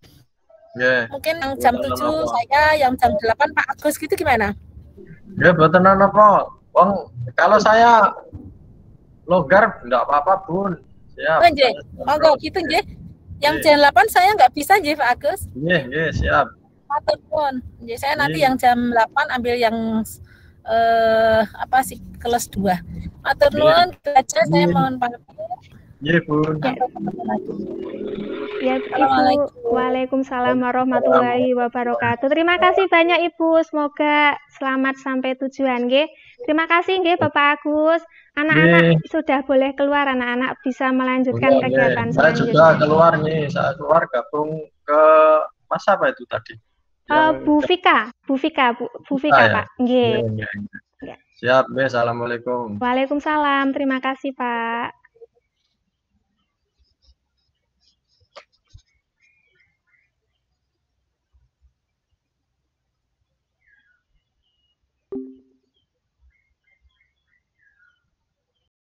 Mungkin yang jam 7 saya, yang jam 8 Pak Agus gitu gimana? Ya buatan apa? Wong kalau saya longgar enggak apa-apa, Bun. Siap. Monggo gitu nggih. Yang jam 8 saya nggak bisa nggih Pak Agus. Nggih, siap. Matur nuwun. Jadi saya nanti yang jam 8 ambil yang kelas 2. Matur nuwun, aja saya mohon pamit. Iya, Bun. Ya, Ibu. Waalaikumsalam warahmatullahi wabarakatuh. Terima kasih banyak Ibu. Semoga selamat sampai tujuan, nggih. Terima kasih nggih Bapak Agus. Anak-anak sudah boleh keluar, anak-anak bisa melanjutkan kegiatan saya selanjutnya. juga keluar nih, saya keluar gabung ke Mas apa itu tadi? Bu Vika, Pak. Nggih. Siap, Assalamualaikum. Waalaikumsalam. Terima kasih, Pak.